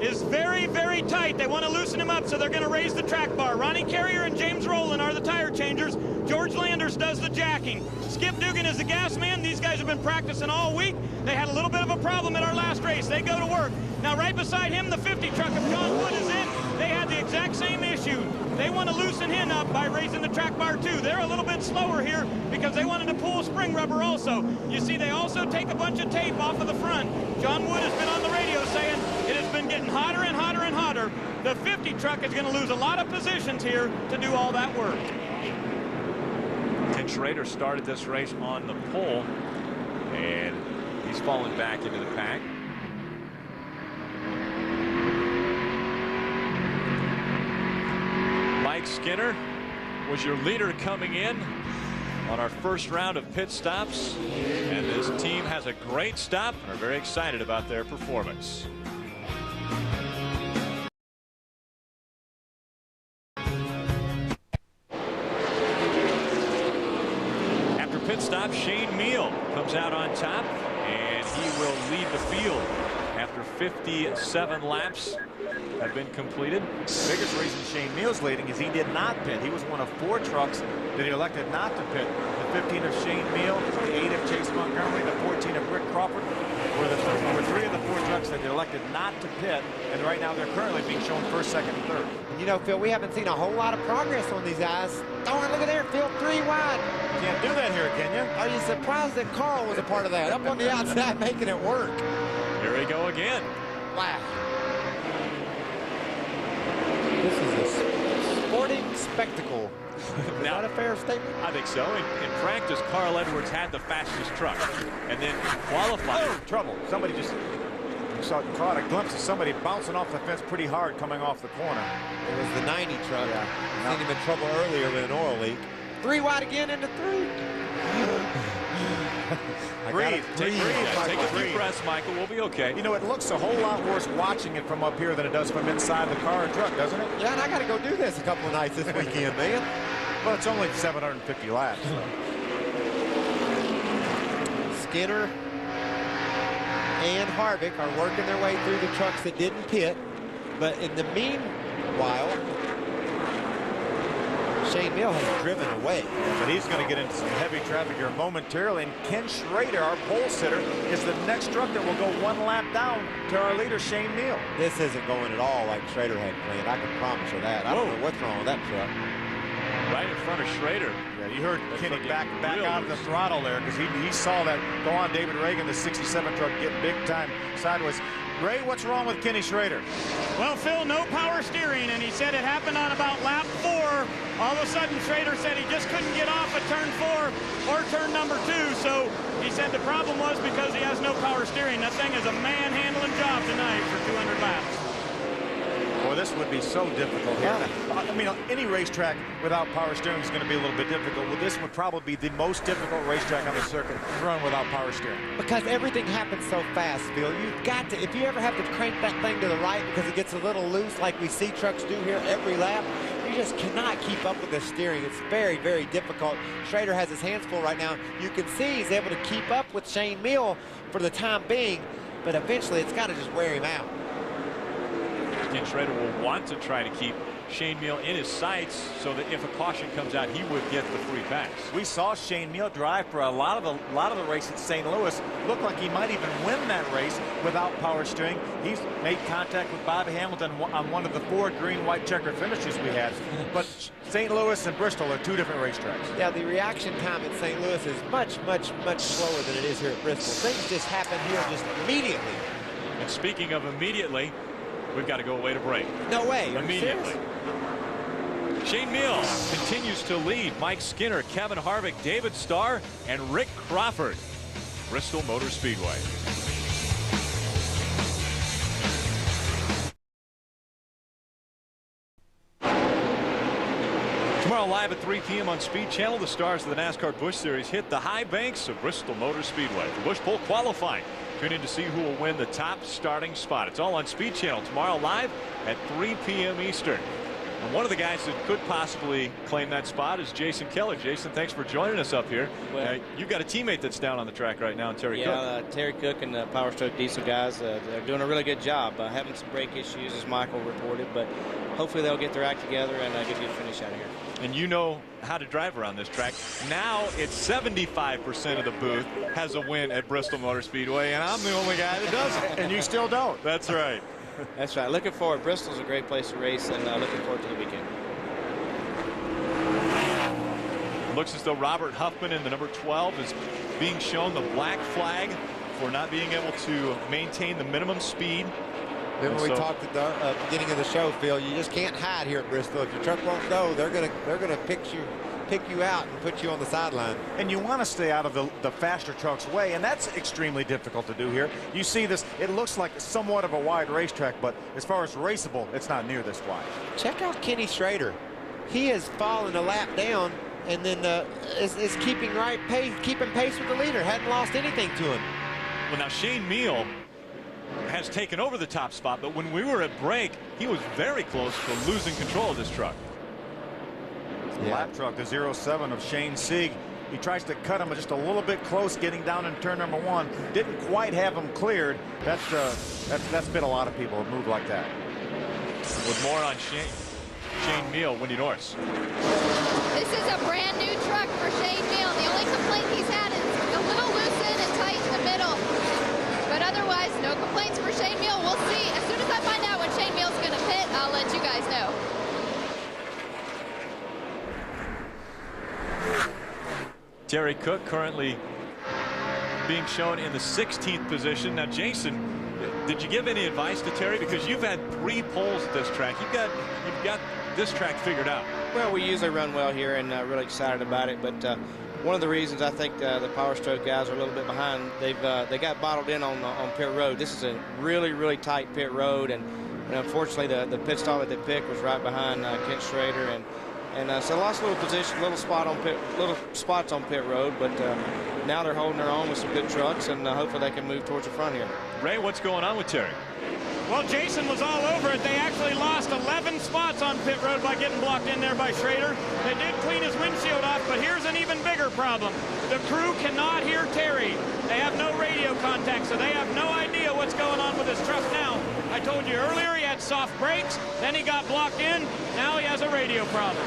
is very, very tight. They want to loosen him up, so they're going to raise the track bar. Ronnie Carrier and James Rowland are the tire changers. George Landers does the jacking. Skip Dugan is the gas man. These guys have been practicing all week. They had a little bit of a problem at our last race. They go to work. Now, right beside him, the 50 truck of John Wood is in. they had the exact same issue. They want to loosen him up by raising the track bar too. They're a little bit slower here because they wanted to pull spring rubber also. You see, they also take a bunch of tape off of the front. John Wood has been on the radio saying it has been getting hotter and hotter and hotter. The 50 truck is going to lose a lot of positions here to do all that work. Ken Schrader started this race on the pole, and he's fallen back into the pack. Mike Skinner was your leader coming in on our first round of pit stops, and this team has a great stop and are very excited about their performance. After pit stop, Shane Meal comes out on top, and he will lead the field after 57 laps have been completed. The biggest reason Shane Meal's leading is he did not pit. He was one of 4 trucks that he elected not to pit. The 15 of Shane Meal, the 8 of Chase Montgomery, the 14 of Rick Crawford were 3 of the 4 trucks that they elected not to pit, and right now they're currently being shown first, second, and third. You know, Phil, we haven't seen a whole lot of progress on these guys. Oh, and look at there, Phil, 3 wide. Can't do that here, can you? Are you surprised that Carl was a part of that? Up on the outside, making it work. Here we go again. Wow. This is a sporting spectacle. Is Now, that a fair statement? I think so. In practice, Carl Edwards had the fastest truck, and then qualified. Oh, trouble. Somebody just caught a glimpse of somebody bouncing off the fence pretty hard coming off the corner. It was the 90 truck. Yeah. Seen him in trouble earlier with an oil leak. 3 wide again into 3. Breathe. Take a deep breath, Michael. We'll be okay. You know, it looks a whole lot worse watching it from up here than it does from inside the car and truck, doesn't it? Yeah, and I got to go do this a couple of nights this weekend, man. Well, it's only 750 laps. Skinner and Harvick are working their way through the trucks that didn't pit. But in the meanwhile, Shane Meal has driven away. But he's going to get into some heavy traffic here momentarily. And Ken Schrader, our pole sitter, is the next truck that will go 1 lap down to our leader, Shane Meal. This isn't going at all like Schrader had planned. I can promise you that. I don't know what's wrong with that truck. Right in front of Schrader. Yeah, you heard Kenny back out of the throttle there because he saw that go on David Reagan, the 67 truck, get big time sideways. Ray, what's wrong with Kenny Schrader? Well, Phil, no power steering, and he said it happened on about lap 4. All of a sudden, Schrader said he just couldn't get off at turn 4 or turn number 2. So he said the problem was because he has no power steering. That thing is a manhandling job tonight for 200 laps. Boy, this would be so difficult here. I mean, any racetrack without power steering is going to be a little bit difficult. Well, this would probably be the most difficult racetrack on the circuit to run without power steering. Because everything happens so fast, Phil. You've got to, if you ever have to crank that thing to the right because it gets a little loose like we see trucks do here every lap, you just cannot keep up with the steering. It's very, very difficult. Schrader has his hands full right now. You can see he's able to keep up with Shane Meal for the time being, but eventually it's got to just wear him out. Ken Schrader will want to try to keep Shane Meal in his sights so that if a caution comes out, he would get the free pass. We saw Shane Meal drive for a lot of the race at St. Louis. Looked like he might even win that race without power steering. He's made contact with Bobby Hamilton on one of the 4 green-white checkered finishes we had. But St. Louis and Bristol are 2 different racetracks. Yeah, the reaction time at St. Louis is much, much, much slower than it is here at Bristol. Things just happen here just immediately. And speaking of immediately, we've got to go away to break. No way. Immediately. Shane Meal continues to lead. Mike Skinner, Kevin Harvick, David Starr, and Rick Crawford. Bristol Motor Speedway. Tomorrow live at 3 p.m. on Speed Channel, the stars of the NASCAR Busch Series hit the high banks of Bristol Motor Speedway for Busch Pole qualifying. Tune in to see who will win the top starting spot. It's all on Speed Channel tomorrow live at 3 p.m. Eastern. And one of the guys that could possibly claim that spot is Jason Keller. Jason, thanks for joining us up here. Well, you've got a teammate that's down on the track right now, Terry Cook. Yeah, Terry Cook and the Power Stroke Diesel guys, they're doing a really good job. Having some brake issues, as Michael reported, but hopefully they'll get their act together and get a good finish out of here. And you know how to drive around this track. Now it's 75% of the booth has a win at Bristol Motor Speedway, and I'm the only guy that doesn't. And you still don't. That's right. That's right. Looking forward. Bristol's a great place to race, and looking forward to the weekend. Looks as though Robert Huffman in the number 12 is being shown the black flag for not being able to maintain the minimum speed. Remember we talked at the beginning of the show, Phil, you just can't hide here at Bristol. If your truck won't go, they're gonna pick you out and put you on the sideline. And you want to stay out of the faster truck's way, and that's extremely difficult to do here. You see this, it looks like somewhat of a wide racetrack, but as far as raceable, it's not near this wide. Check out Kenny Schrader. He has fallen a lap down and then is keeping pace with the leader. Hadn't lost anything to him. Well, now Shane Meal has taken over the top spot, but when we were at break, he was very close to losing control of this truck. Lap truck, the 07 of Shane Sieg. He tries to cut him just a little bit close, getting down in turn number 1. Didn't quite have him cleared. That's been a lot of people who move like that. With more on Shane Meal, Wendy Norris. This is a brand new truck for Shane Meal. The only complaint he's had is a little loose in and tight in the middle. But otherwise, no complaints for Shane Meal. We'll see. As soon as I find out when Shane Meal's going to pit, I'll let you guys know. Terry Cook currently being shown in the 16th position. Now, Jason, did you give any advice to Terry? Because you've had 3 poles at this track. You've got this track figured out. Well, we usually run well here, and really excited about it. But one of the reasons I think the Power Stroke guys are a little bit behind, they got bottled in on pit road. This is a really tight pit road, and unfortunately the pit stall that they picked was right behind Kent Schrader, and so lost a little position, little spots on pit road, but now they're holding their own with some good trucks, and hopefully they can move towards the front here. Ray, what's going on with Terry? Well, Jason was all over it. They actually lost 11 spots on pit road by getting blocked in there by Schrader. They did clean his windshield off, but here's an even bigger problem. The crew cannot hear Terry. They have no radio contact, so they have no idea what's going on with his truck now. I told you earlier he had soft brakes, then he got blocked in, now he has a radio problem.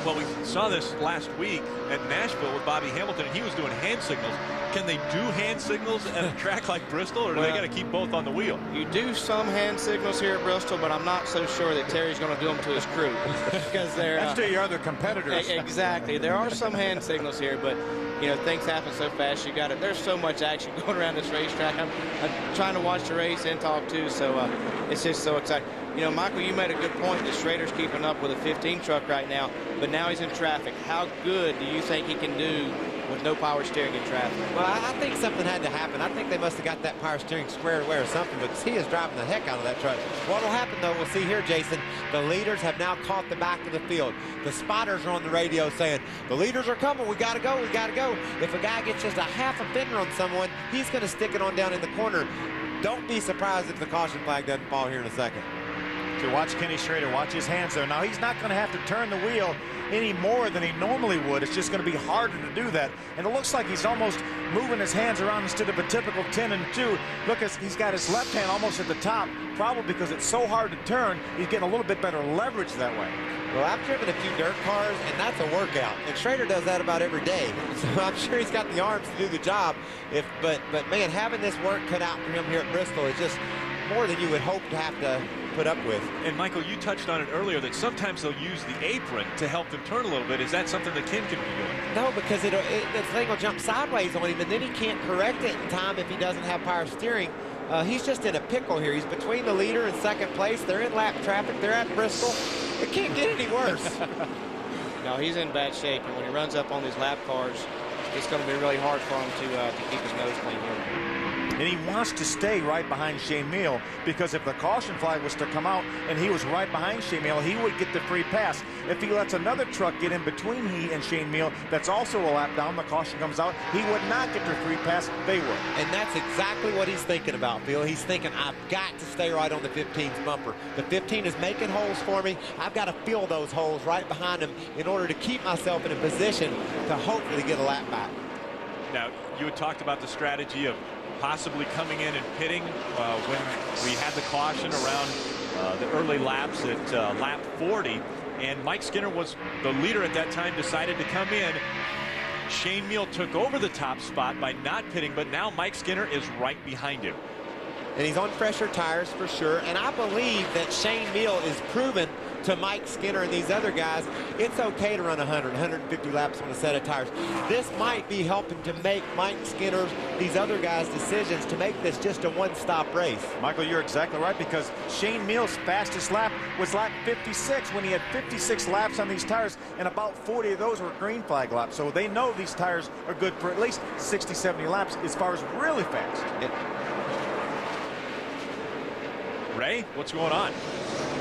Well, we saw this last week at Nashville with Bobby Hamilton, and he was doing hand signals. Can they do hand signals at a track like Bristol, or do they got to keep both on the wheel? You do some hand signals here at Bristol, but I'm not so sure that Terry's going to do them to his crew. Because they're that's to your other competitors. Exactly. There are some hand signals here, but things happen so fast. There's so much action going around this racetrack. I'm trying to watch the race and talk too, so it's just so exciting. Michael, you made a good point that Schrader's keeping up with a 15 truck right now, but now he's in traffic. How good do you think he can do with no power steering in traffic? Well, I think something had to happen. I think they must have got that power steering squared away or something, but he is driving the heck out of that truck. What will happen, though, we'll see here, Jason, the leaders have now caught the back of the field. The spotters are on the radio saying, the leaders are coming, we got to go, we got to go. If a guy gets just a half a fender on someone, he's going to stick it on down in the corner. Don't be surprised if the caution flag doesn't fall here in a second. To watch Kenny Schrader, watch his hands there. Now, he's not going to have to turn the wheel any more than he normally would. It's just going to be harder to do that. And it looks like he's almost moving his hands around instead of a typical 10 and 2. Look, he's got his left hand almost at the top, probably because it's so hard to turn. He's getting a little bit better leverage that way. Well, I've driven a few dirt cars, and that's a workout. And Schrader does that about every day. So I'm sure he's got the arms to do the job. But man, having this work cut out for him here at Bristol is just more than you would hope to have to put up with. And Michael, you touched on it earlier that sometimes they'll use the apron to help them turn a little bit. Is that something that Ken can be doing? No, because the thing will jump sideways on him, and then he can't correct it in time if he doesn't have power steering. He's just in a pickle here. He's between the leader and second place. They're in lap traffic. They're at Bristol. It can't get any worse. No, he's in bad shape, and when he runs up on these lap cars, it's going to be really hard for him to keep his nose clean here. And he wants to stay right behind Shane Meal, because if the caution flag was to come out and he was right behind Shane Meal, he would get the free pass. If he lets another truck get in between he and Shane Meal, that's also a lap down, the caution comes out, he would not get the free pass, they would. And that's exactly what he's thinking about, Phil. He's thinking, I've got to stay right on the 15's bumper. The 15 is making holes for me. I've got to fill those holes right behind him in order to keep myself in a position to hopefully get a lap back. Now, you had talked about the strategy of possibly coming in and pitting when we had the caution around the early laps at lap 40, and Mike Skinner was the leader at that time, decided to come in. Shane Meal took over the top spot by not pitting, but now Mike Skinner is right behind him. and he's on fresher tires for sure. And I believe that Shane Meal is proven to Mike Skinner and these other guys, it's okay to run 100, 150 laps on a set of tires. This might be helping to make Mike Skinner's, these other guys' decisions to make this just a one-stop race. Michael, you're exactly right, because Shane Meal's fastest lap was lap 56 when he had 56 laps on these tires, and about 40 of those were green flag laps. So they know these tires are good for at least 60, 70 laps as far as really fast. Ray, what's going on?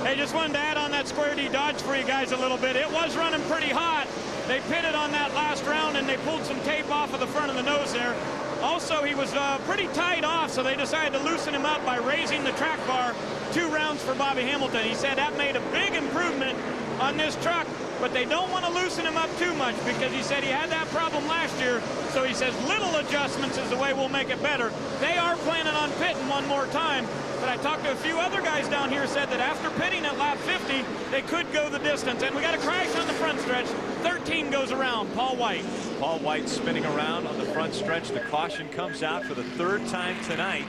Hey, just wanted to add on that Square D Dodge for you guys a little bit. It was running pretty hot. They pitted on that last round, and they pulled some tape off of the front of the nose there. Also, he was pretty tied off, so they decided to loosen him up by raising the track bar 2 rounds for Bobby Hamilton. He said that made a big improvement on this truck, but they don't want to loosen him up too much because he said he had that problem last year. So he says little adjustments is the way we'll make it better. They are planning on pitting one more time, but I talked to a few other guys down here said that after pitting at lap 50, they could go the distance. And we got a crash on the front stretch. 13 goes around. Paul White. Paul White spinning around on the front stretch. The caution comes out for the 3rd time tonight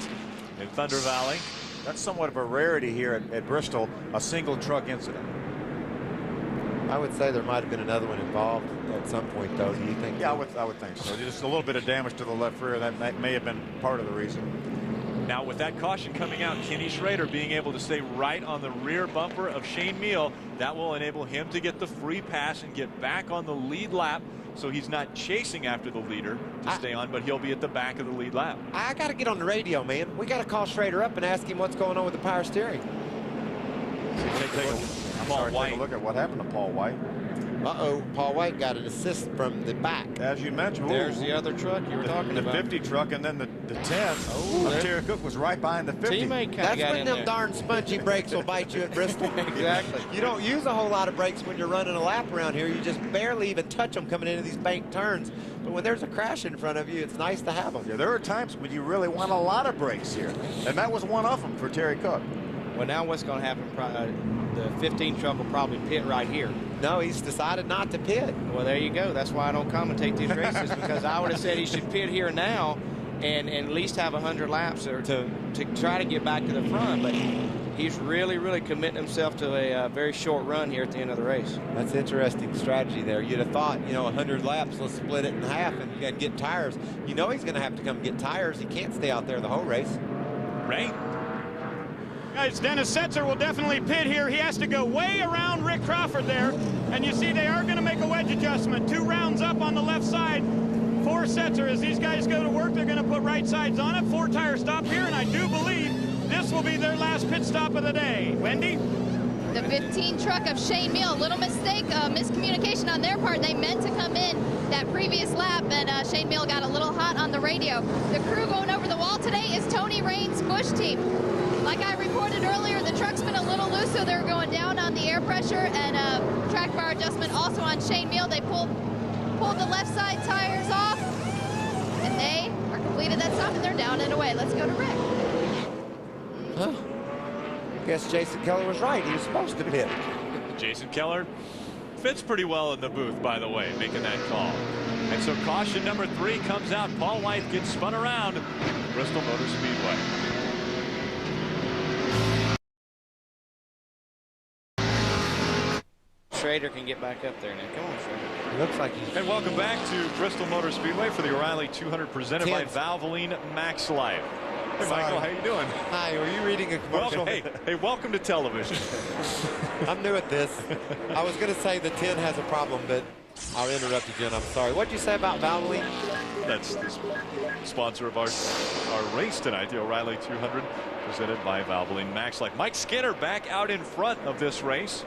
in Thunder Valley. That's somewhat of a rarity here at Bristol, a single truck incident. I would say there might have been another one involved at some point, though. Do you think? Yeah, I would think so. Just a little bit of damage to the left rear. That may have been part of the reason. Now, with that caution coming out, Kenny Schrader being able to stay right on the rear bumper of Shane Meal, that will enable him to get the free pass and get back on the lead lap. So he's not chasing after the leader to stay on, but he'll be at the back of the lead lap. I got to get on the radio, man. We got to call Schrader up and ask him what's going on with the power steering. Take a look at what happened to Paul White. Uh-oh, Paul White got an assist from the back. As you mentioned. There's the other truck you were talking about. The 50 truck, and then the 10 of Terry Cook was right behind the 50. That's when them darn spongy brakes will bite you at Bristol. Exactly. You don't use a whole lot of brakes when you're running a lap around here. You just barely even touch them coming into these banked turns. But when there's a crash in front of you, it's nice to have them. Yeah, there are times when you really want a lot of brakes here. And that was one of them for Terry Cook. Well, now what's going to happen? The 15 truck will probably pit right here. No, he's decided not to pit. Well, there you go. That's why I don't commentate these races, because I would have said he should pit here now and at least have 100 laps or to try to get back to the front. But he's really committing himself to a very short run here at the end of the race. That's interesting strategy there. You'd have thought, 100 laps, let's split it in half and get tires. You know he's going to have to come get tires. He can't stay out there the whole race. Ray? Guys, Dennis Setzer will definitely pit here. He has to go way around Rick Crawford there. And you see they are going to make a wedge adjustment. 2 rounds up on the left side for Setzer. As these guys go to work, they're going to put right sides on it. 4-tire stop here, and I do believe this will be their last pit stop of the day. Wendy? The 15 truck of Shane Meal, a little mistake, miscommunication on their part. They meant to come in that previous lap, and Shane Meal got a little hot on the radio. The crew going over the wall today is Tony Rain's Bush team. Like I reported earlier, the truck's been a little loose, so they're going down on the air pressure, and track bar adjustment also on Shane Meal. They pulled the left side tires off, and they are completed that stop, and they're down and away. Let's go to Rick. Huh? Guess Jason Keller was right. He was supposed to pit. Jason Keller fits pretty well in the booth, by the way, making that call. And so caution number 3 comes out. Paul White gets spun around at Bristol Motor Speedway. Schrader can get back up there now. Come on, Schrader. It looks like he's... And welcome back to Bristol Motor Speedway for the O'Reilly 200 presented by Vavoline Max Life. Hey, Michael, how you doing? Hi, were you reading a commercial? Well, hey, welcome to television. I'm new at this. I was going to say the 10 has a problem, but I'll interrupt you, Jen. I'm sorry. What did you say about Vavoline? That's the sponsor of our race tonight, the O'Reilly 200, presented by Vavoline Max Life. Mike Skinner back out in front of this race.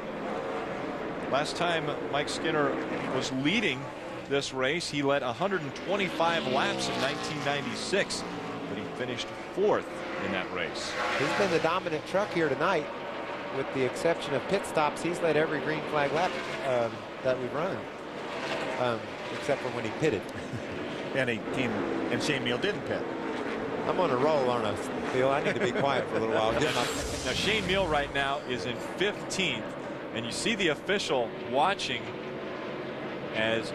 Last time Mike Skinner was leading this race, he led 125 laps in 1996, but he finished 4th in that race. He's been the dominant truck here tonight, with the exception of pit stops. He's led every green flag lap that we've run, except for when he pitted. And Shane Meal didn't pit. I'm on a roll, aren't I, Phil? I need to be quiet for a little while. Now Shane Meal right now is in 15th. And you see the official watching as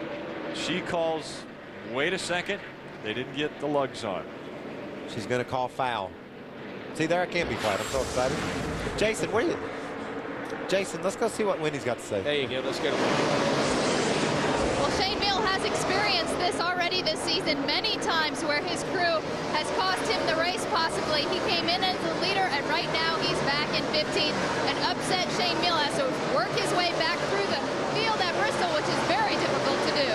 she calls, wait a second, they didn't get the lugs on. She's going to call foul. See there, I can't be quiet. I'm so excited. Jason, where you? Jason, let's go see what Winnie's got to say. There you go. Let's go. Well, Shane Meal has experienced this already this season many times where his crew has cost him the race possibly. He came in as the leader, and right now he's back in 15th. And upset Shane Meal has to work his way back through the field at Bristol, which is very difficult to do.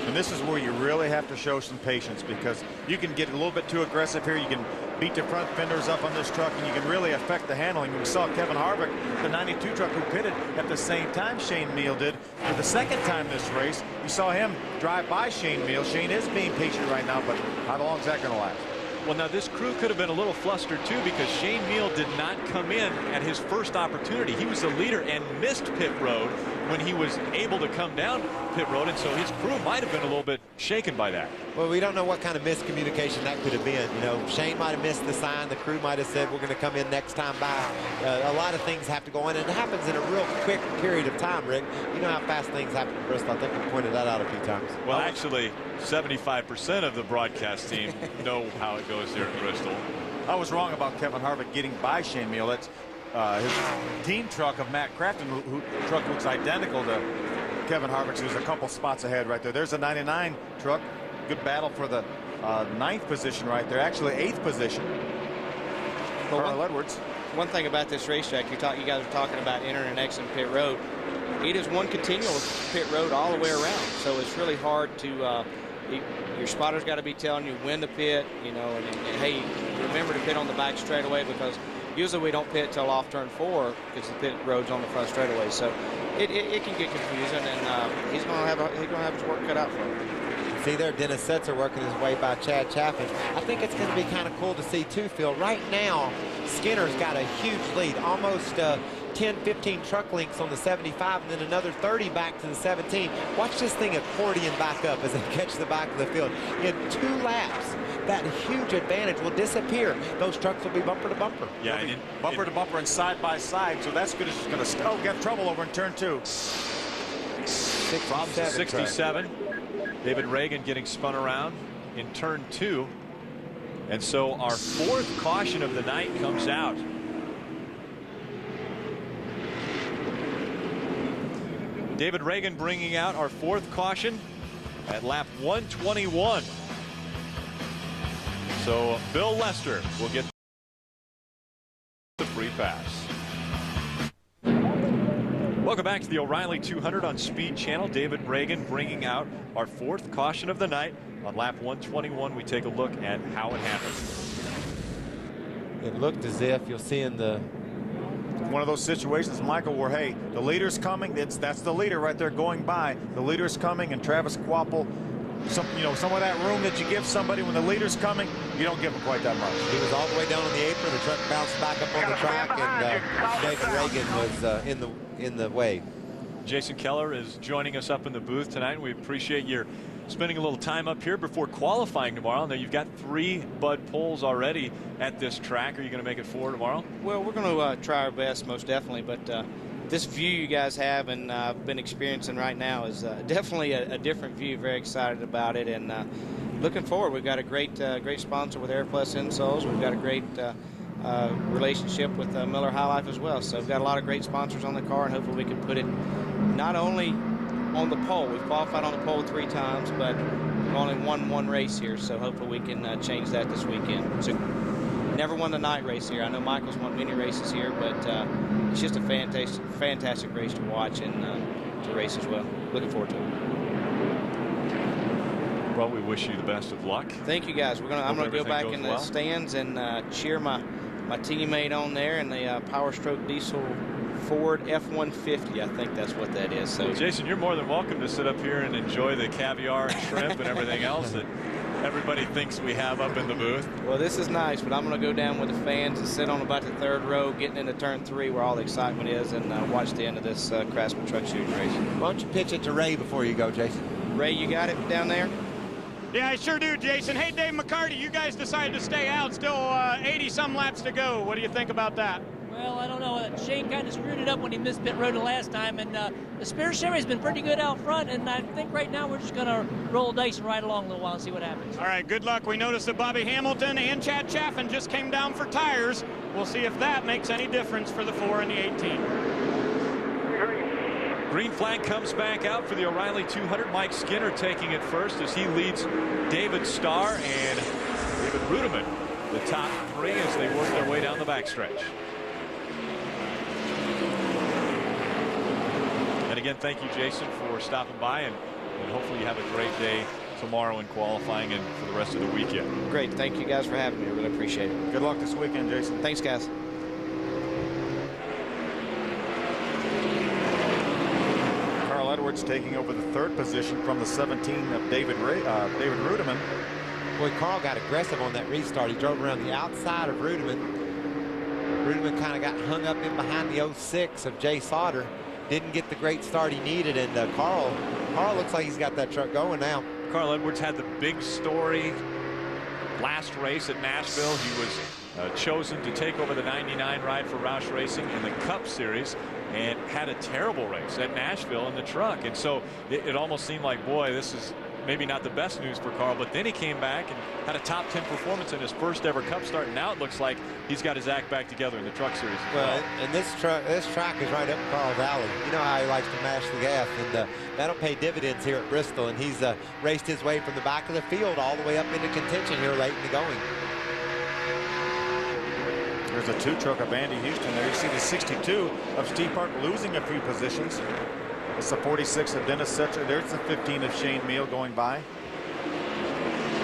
And this is where you really have to show some patience, because you can get a little bit too aggressive here. You can beat the front fenders up on this truck, and you can really affect the handling. We saw Kevin Harvick, the 92 truck, who pitted at the same time Shane Meal did for the second time this race. You saw him drive by Shane Meal. Shane is being patient right now, but how long is that going to last? Well, now this crew could have been a little flustered too, because Shane Meal did not come in at his first opportunity. He was the leader and missed pit road when he was able to come down pit road, and so his crew might have been a little bit shaken by that. Well, we don't know what kind of miscommunication that could have been. You know, Shane might have missed the sign. The crew might have said, we're going to come in next time by. A lot of things have to go in, and it happens in a real quick period of time, Rick. You know how fast things happen in Bristol. I think we pointed that out a few times. Well, actually, 75% of the broadcast team know how it goes here at Bristol. I was wrong about Kevin Harvick getting by Shane Meal. That's his team truck of Matt Crafton, who truck looks identical to Kevin Harvick's, who's a couple spots ahead right there. There's a 99 truck. Good battle for the 9th position right there. Actually, 8th position. Well, Carl Edwards. One thing about this racetrack, you guys are talking about entering an exit pit road. It is one continuous pit road all the way around, so it's really hard to. Your spotter's got to be telling you when to pit, you know, and hey, remember to pit on the back straightaway, because usually we don't pit till off turn 4 because the pit road's on the front straightaway. So it can get confusing, and he's going to have his work cut out for him. See there, Dennis Setzer working his way by Chad Chaffin. I think it's going to be kind of cool to see too, Phil. Right now, Skinner's got a huge lead, almost 10, 15 truck lengths on the 75, and then another 30 back to the 17. Watch this thing accordion back up as they catch the back of the field. In 2 laps, that huge advantage will disappear. Those trucks will be bumper to bumper. Yeah, and bumper to bumper and side by side, so that's good. It's going to get trouble over in turn 2. 67. David Reagan getting spun around in turn 2. And so our 4th caution of the night comes out. David Reagan bringing out our 4th caution at lap 121. So Bill Lester will get the free pass. Welcome back to the O'Reilly 200 on Speed Channel. David Reagan bringing out our 4th caution of the night. On lap 121, we take a look at how it happened. It looked as if you'll see in the one of those situations, Michael, where hey, the leader's coming. That's the leader right there going by. The leader's coming, and Travis Kvapil, some of that room that you give somebody when the leader's coming, you don't give him quite that much. He was all the way down on the apron. The truck bounced back up on the track, and David Reagan was in the way. Jason Keller is joining us up in the booth tonight. We appreciate your spending a little time up here before qualifying tomorrow. Now you've got 3 Bud poles already at this track. Are you going to make it 4 tomorrow? Well, we're going to try our best, most definitely. But this view you guys have and I've been experiencing right now is definitely a different view. Very excited about it, and looking forward. We've got a great sponsor with AirPlus Insoles. We've got a great relationship with Miller High Life as well. So we've got a lot of great sponsors on the car, and hopefully we can put it not only on the pole. We've qualified on the pole 3 times, but we've only won 1 race here, so hopefully we can change that this weekend. So never won the night race here. I know Michael's won many races here, but it's just a fantastic race to watch and to race as well. Looking forward to it. Well, we wish you the best of luck. Thank you, guys. I'm gonna go back in the stands and cheer my teammate on there in the Power Stroke Diesel Ford F-150. I think that's what that is. So, well, Jason, you're more than welcome to sit up here and enjoy the caviar and shrimp and everything else that everybody thinks we have up in the booth. Well, this is nice, but I'm going to go down with the fans and sit on about the 3rd row, getting into turn 3 where all the excitement is, and watch the end of this Craftsman Truck Series race. Why don't you pitch it to Ray before you go, Jason? Ray, you got it down there? Yeah, I sure do, Jason. Hey, Dave McCarty, you guys decided to stay out. Still 80-some laps to go. What do you think about that? Well, I don't know. Shane kind of screwed it up when he missed pit road the last time, and the spare Chevy's been pretty good out front, and I think right now we're just going to roll the dice and ride along a little while and see what happens. All right, good luck. We noticed that Bobby Hamilton and Chad Chaffin just came down for tires. We'll see if that makes any difference for the 4 and the 18. Green flag comes back out for the O'Reilly 200. Mike Skinner taking it first as he leads David Starr and David Rudiman, the top 3 as they work their way down the backstretch. And again, thank you, Jason, for stopping by, and hopefully you have a great day tomorrow in qualifying and for the rest of the weekend. Great. Thank you guys for having me. I really appreciate it. Good luck this weekend, Jason. Thanks, guys. Carl Edwards taking over the 3rd position from the 17 of David Rudiman. Boy, Carl got aggressive on that restart. He drove around the outside of Rudiman. Rudiman kind of got hung up in behind the 06 of Jay Sauter. Didn't get the great start he needed, and Carl looks like he's got that truck going now. Carl Edwards had the big story last race at Nashville. He was chosen to take over the 99 ride for Roush Racing in the Cup Series and had a terrible race at Nashville in the truck. And so it almost seemed like, boy, this is maybe not the best news for Carl, but then he came back and had a top 10 performance in his first ever Cup start. And now it looks like he's got his act back together in the truck series as well. And this track is right up Carl's alley. You know how he likes to mash the gas, and that'll pay dividends here at Bristol. And he's raced his way from the back of the field all the way up into contention here late in the going. There's a 2 truck of Andy Houston there. You see the 62 of Steve Park losing a few positions. It's the 46 of Dennis Setzer. There's the 15 of Shane Meal going by.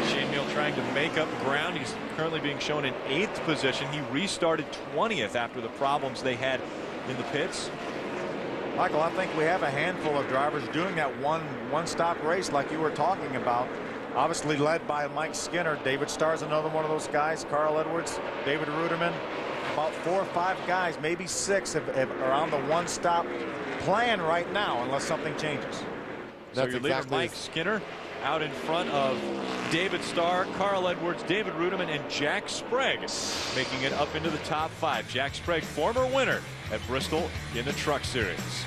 Shane Meal trying to make up ground. He's currently being shown in 8th position. He restarted 20th after the problems they had in the pits. Michael, I think we have a handful of drivers doing that one-stop race like you were talking about. Obviously led by Mike Skinner. David Starr's another one of those guys. Carl Edwards, David Rudiman. About 4 or 5 guys, maybe 6 are on the one-stop plan right now unless something changes. So your leader Mike Skinner out in front of David Starr, Carl Edwards, David Rudiman, and Jack Sprague making it up into the top 5. Jack Sprague, former winner at Bristol in the Truck Series.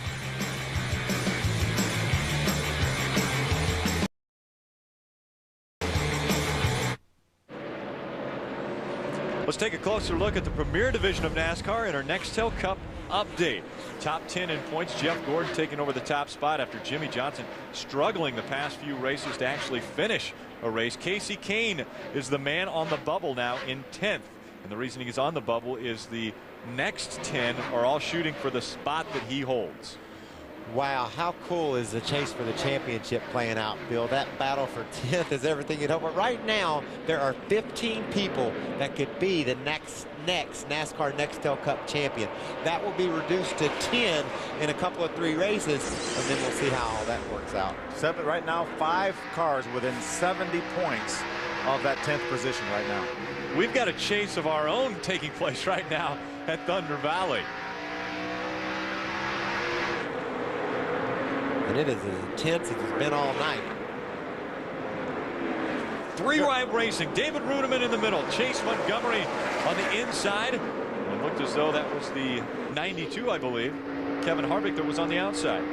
Let's take a closer look at the Premier Division of NASCAR in our Nextel Cup update. Top 10 in points. Jeff Gordon taking over the top spot after Jimmy Johnson struggling the past few races to actually finish a race. Casey Kane is the man on the bubble now in 10th. And the reason he's on the bubble is the next 10 are all shooting for the spot that he holds. Wow, how cool is the chase for the championship playing out, Bill? That battle for 10th is everything you'd hope. But right now, there are 15 people that could be the next NASCAR Nextel Cup champion. That will be reduced to 10 in a couple of 3 races, and then we'll see how all that works out. Right now, 5 cars within 70 points of that 10th position right now. We've got a chase of our own taking place right now at Thunder Valley. And it is as intense as it's been all night. 3-right racing. David Rudiman in the middle. Chase Montgomery on the inside. It looked as though that was the 92, I believe. Kevin Harvick that was on the outside.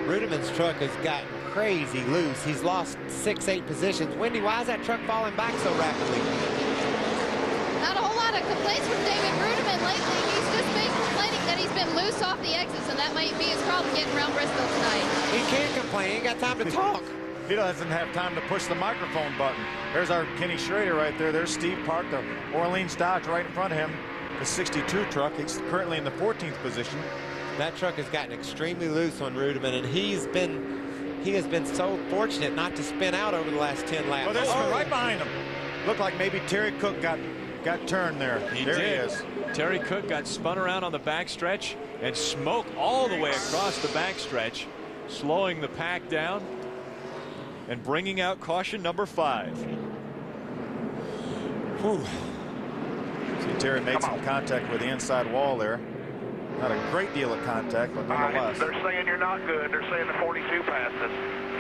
Rudiman's truck has gotten crazy loose. He's lost 6-8 positions. Wendy, why is that truck falling back so rapidly? Not a whole lot of complaints from David Rudiman lately. He's just been complaining that he's been loose off the exits, and that might be his problem getting around Bristol tonight. He can't complain. He ain't got time to talk. He doesn't have time to push the microphone button. There's our Kenny Schrader right there. There's Steve Park, the Orleans Dodge right in front of him. The 62 truck. He's currently in the 14th position. That truck has gotten extremely loose on Rudiman, and he has been so fortunate not to spin out over the last 10 laps. Oh, there's right behind him. Looked like maybe Terry Cook got turned there. There he is. Terry Cook got spun around on the backstretch and smoke all the way across the backstretch, slowing the pack down and bringing out caution number 5. Whew. See, Terry made some contact with the inside wall there. Not a great deal of contact, but nonetheless. They're saying you're not good. They're saying the 42 passed us.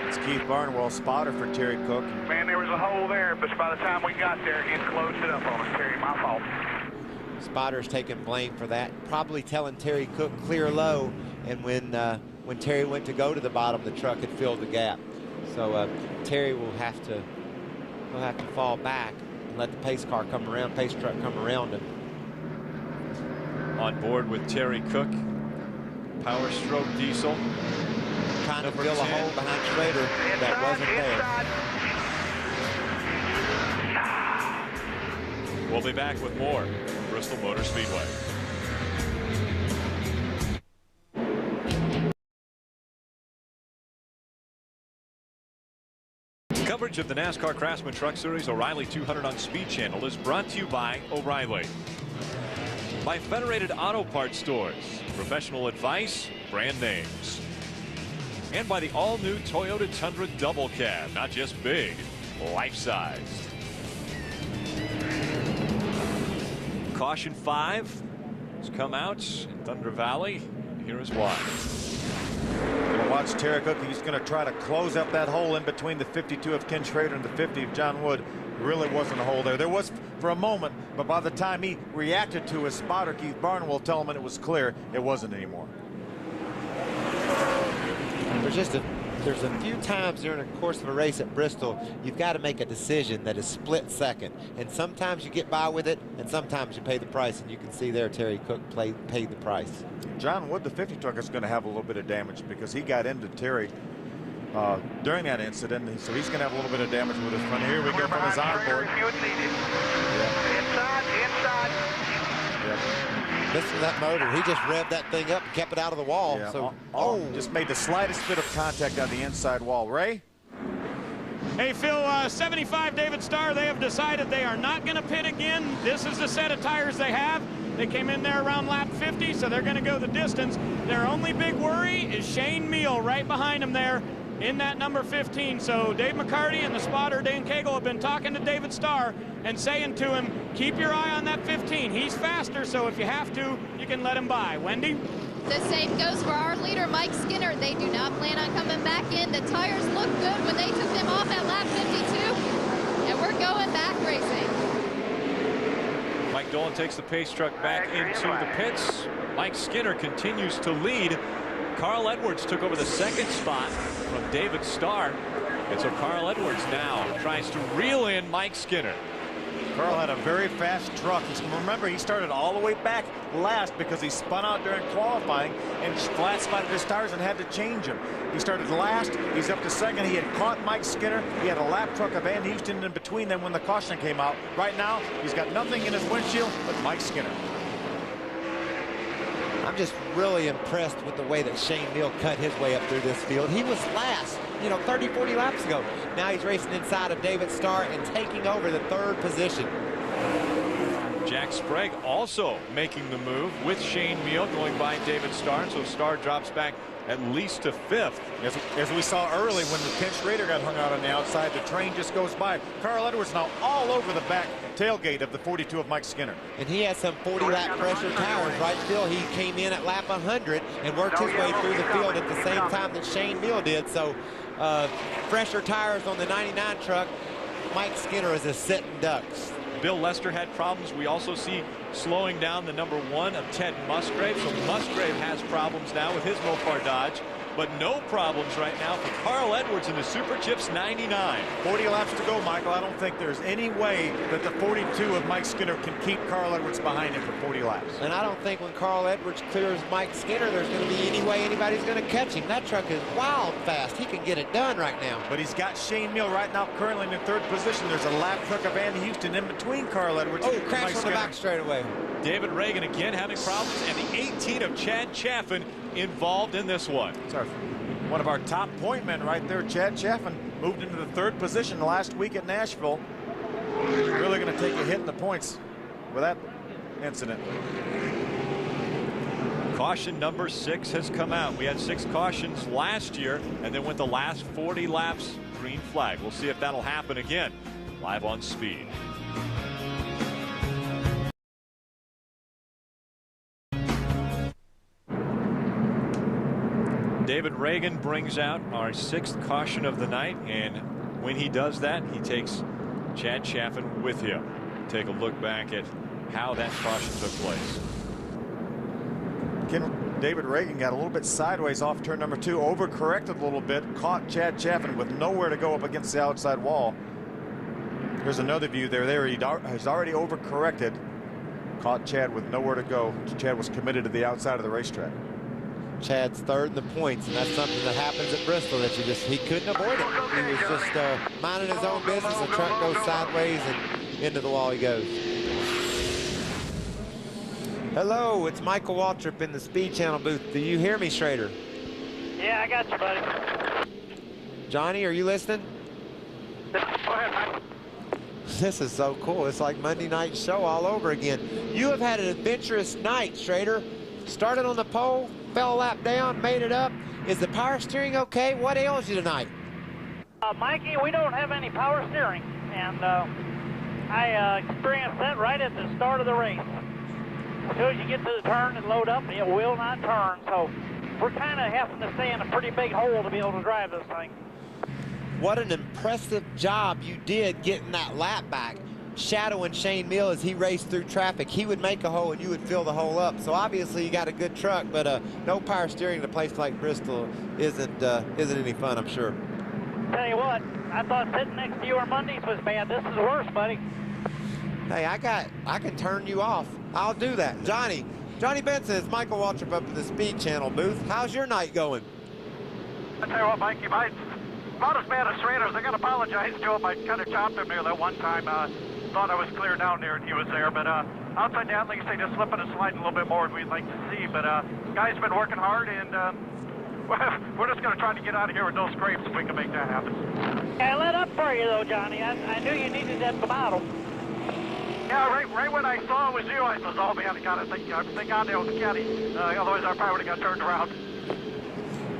It's Keith Barnwell, spotter for Terry Cook. Man, there was a hole there, but by the time we got there, it closed it up on us, Terry. My fault. Spotter's taking blame for that, probably telling Terry Cook clear low, and when Terry went to go to the bottom, the truck had filled the gap. So Terry will have to fall back and let the pace car come around, pace truck come around him. On board with Terry Cook, Power Stroke Diesel. Trying to fill a hole behind Schrader that wasn't there. We'll be back with more Bristol Motor Speedway. Coverage of the NASCAR Craftsman Truck Series O'Reilly 200 on Speed Channel is brought to you by O'Reilly, by Federated Auto Parts Stores, professional advice, brand names, and by the all-new Toyota Tundra Double Cab, not just big, life-sized. Caution 5 has come out in Thunder Valley. Here is why. Going to watch Terry Cook. He's going to try to close up that hole in between the 52 of Ken Schrader and the 50 of John Wood. Really wasn't a hole there. There was for a moment, but by the time he reacted to his spotter, Keith Barnwell, tell him it was clear, it wasn't anymore. There's a few times during the course of a race at Bristol, you've got to make a decision that is split second. And sometimes you get by with it, and sometimes you pay the price. And you can see there Terry Cook paid the price. John Wood, the 50 truck, is going to have a little bit of damage because he got into Terry during that incident. So he's going to have a little bit of damage with his front. Here we go from his onboard. Inside. Listen to that motor. He just revved that thing up and kept it out of the wall. Yeah. So, just made the slightest bit of contact on the inside wall. Ray? Hey, Phil, 75 David Starr, they have decided they are not going to pit again. This is the set of tires they have. They came in there around lap 50, so they're going to go the distance. Their only big worry is Shane Meal right behind him there in that number 15. So Dave McCarty and the spotter Dan Cagle have been talking to David Starr and saying to him, keep your eye on that 15. He's faster, so if you have to, you can let him by. Wendy? The same goes for our leader, Mike Skinner. They do not plan on coming back in. The tires look good when they took them off at lap 52, and we're going back racing. Mike Dolan takes the pace truck back into the pits. Mike Skinner continues to lead. Carl Edwards took over the second spot from David Starr. And so Carl Edwards now tries to reel in Mike Skinner. Carl had a very fast truck. Remember, he started all the way back last because he spun out during qualifying and flat spotted his tires and had to change them. He started last. He's up to second. He had caught Mike Skinner. He had a lap truck of Andy Houston in between them when the caution came out. Right now, he's got nothing in his windshield but Mike Skinner. I'm just really impressed with the way that Shane Meal cut his way up through this field. He was last, 30, 40 laps ago. Now he's racing inside of David Starr and taking over the third position. Jack Sprague also making the move with Shane Meal going by David Starr. So Starr drops back at least to fifth. As we saw early when the Ken Schrader got hung out on the outside, the train just goes by. Carl Edwards now all over the back tailgate of the 42 of Mike Skinner. And he has some 40-lap pressure tires, right, Phil? He came in at lap 100 and worked his way through the field at the same time that Shane Meal did. So fresher tires on the 99 truck. Mike Skinner is a sitting ducks. Bill Lester had problems. We also see slowing down the number 1 of Ted Musgrave. So Musgrave has problems now with his Mopar Dodge, but no problems right now for Carl Edwards in the Super Chips 99. 40 laps to go, Michael. I don't think there's any way that the 42 of Mike Skinner can keep Carl Edwards behind him for 40 laps. And I don't think when Carl Edwards clears Mike Skinner, there's going to be any way anybody's going to catch him. That truck is wild fast. He can get it done right now. But he's got Shane Meal right now currently in the third position. There's a lap truck of Andy Houston in between Carl Edwards. Oh, crash on the back straightaway. David Reagan again having problems, and the 18 of Chad Chaffin involved in this one. Sorry. One of our top point men right there, Chad Chaffin, moved into the third position last week at Nashville. Really going to take a hit in the points with that incident. Caution number 6 has come out. We had 6 cautions last year, and then went the last 40 laps green flag. We'll see if that'll happen again. Live on Speed. David Reagan brings out our 6th caution of the night, and when he does that, he takes Chad Chaffin with him. Take a look back at how that caution took place. David Reagan got a little bit sideways off turn number 2, overcorrected a little bit, caught Chad Chaffin with nowhere to go up against the outside wall. Here's another view there. He's already overcorrected, caught Chad with nowhere to go. Chad was committed to the outside of the racetrack. Chad's third in the points, and that's something that happens at Bristol that he couldn't avoid it. He was just minding his own business. The truck goes sideways and into the wall he goes. Hello, it's Michael Waltrip in the Speed Channel booth. Do you hear me, Schrader? Yeah, I got you, buddy. Johnny, are you listening? Go ahead, Michael. This is so cool. It's like Monday Night Show all over again. You have had an adventurous night, Schrader. Started on the pole, fell a lap down, made it up. Is the power steering okay? What ails you tonight? Mikey, we don't have any power steering, and I experienced that right at the start of the race. As soon as you get to the turn and load up, it will not turn. So we're kind of having to stay in a pretty big hole to be able to drive this thing. What an impressive job you did getting that lap back. Shadowing Shane Mill as he raced through traffic. He would make a hole and you would fill the hole up. So obviously you got a good truck, but no power steering in a place like Bristol isn't any fun, I'm sure. Tell you what, I thought sitting next to you on Mondays was bad. This is worse, buddy. Hey, I can turn you off. I'll do that. Johnny Benson, it's Michael Waltrip up in the Speed Channel booth. How's your night going? I tell you what, Mikey, mine's not as bad as Schrader's. I got to apologize to him. I kind of chopped him near that one time. Thought I was clear down there and he was there. But outside that, like I say, just slipping and sliding a little bit more than we'd like to see. But guys been working hard, and we're just going to try to get out of here with no scrapes if we can make that happen. I let up for you, though, Johnny. I knew you needed that bottle. Yeah, right when I saw it was you, I said, oh, man, I got to thank God there was a caddy. Otherwise, I probably would have got turned around.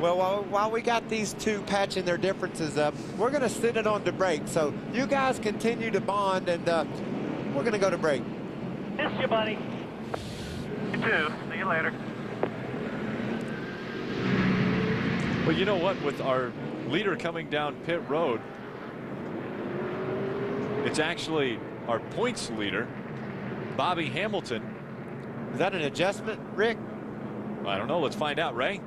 Well, while we got these two patching their differences up, we're going to send it on to break. So you guys continue to bond, and we're going to go to break. Miss you, buddy. You too. See you later. Well, you know what? With our leader coming down pit road, it's actually our points leader, Bobby Hamilton. Is that an adjustment, Rick? I don't know. Let's find out, Ray.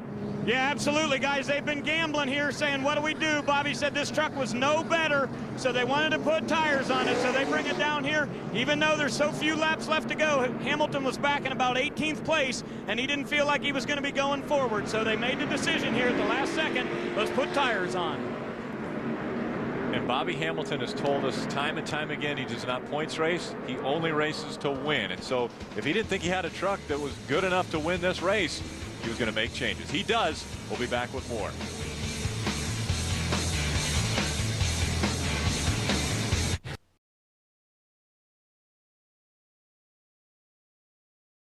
Yeah, absolutely, guys. They've been gambling here, saying, what do we do? Bobby said this truck was no better, so they wanted to put tires on it, so they bring it down here. Even though there's so few laps left to go, Hamilton was back in about 18th place, and he didn't feel like he was going to be going forward, so they made the decision here at the last second, let's put tires on. And Bobby Hamilton has told us time and time again he does not points race. He only races to win. And so if he didn't think he had a truck that was good enough to win this race, he was going to make changes. He does. We'll be back with more.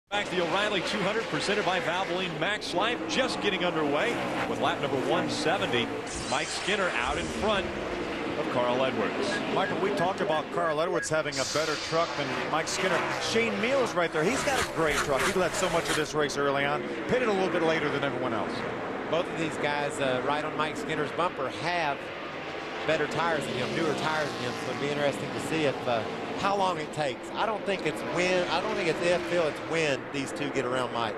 Back the O'Reilly 200 presented by Vavoline Max Life just getting underway with lap number 170. Mike Skinner out in front of Carl Edwards. Michael, we talked about Carl Edwards having a better truck than Mike Skinner. Shane Meals right there. He's got a great truck. He led so much of this race early on. Pitted a little bit later than everyone else. Both of these guys right on Mike Skinner's bumper have better tires than him, newer tires than him. So it'll be interesting to see if how long it takes. I don't think it's when. I don't think it's if, Phil. It's when these two get around Mike.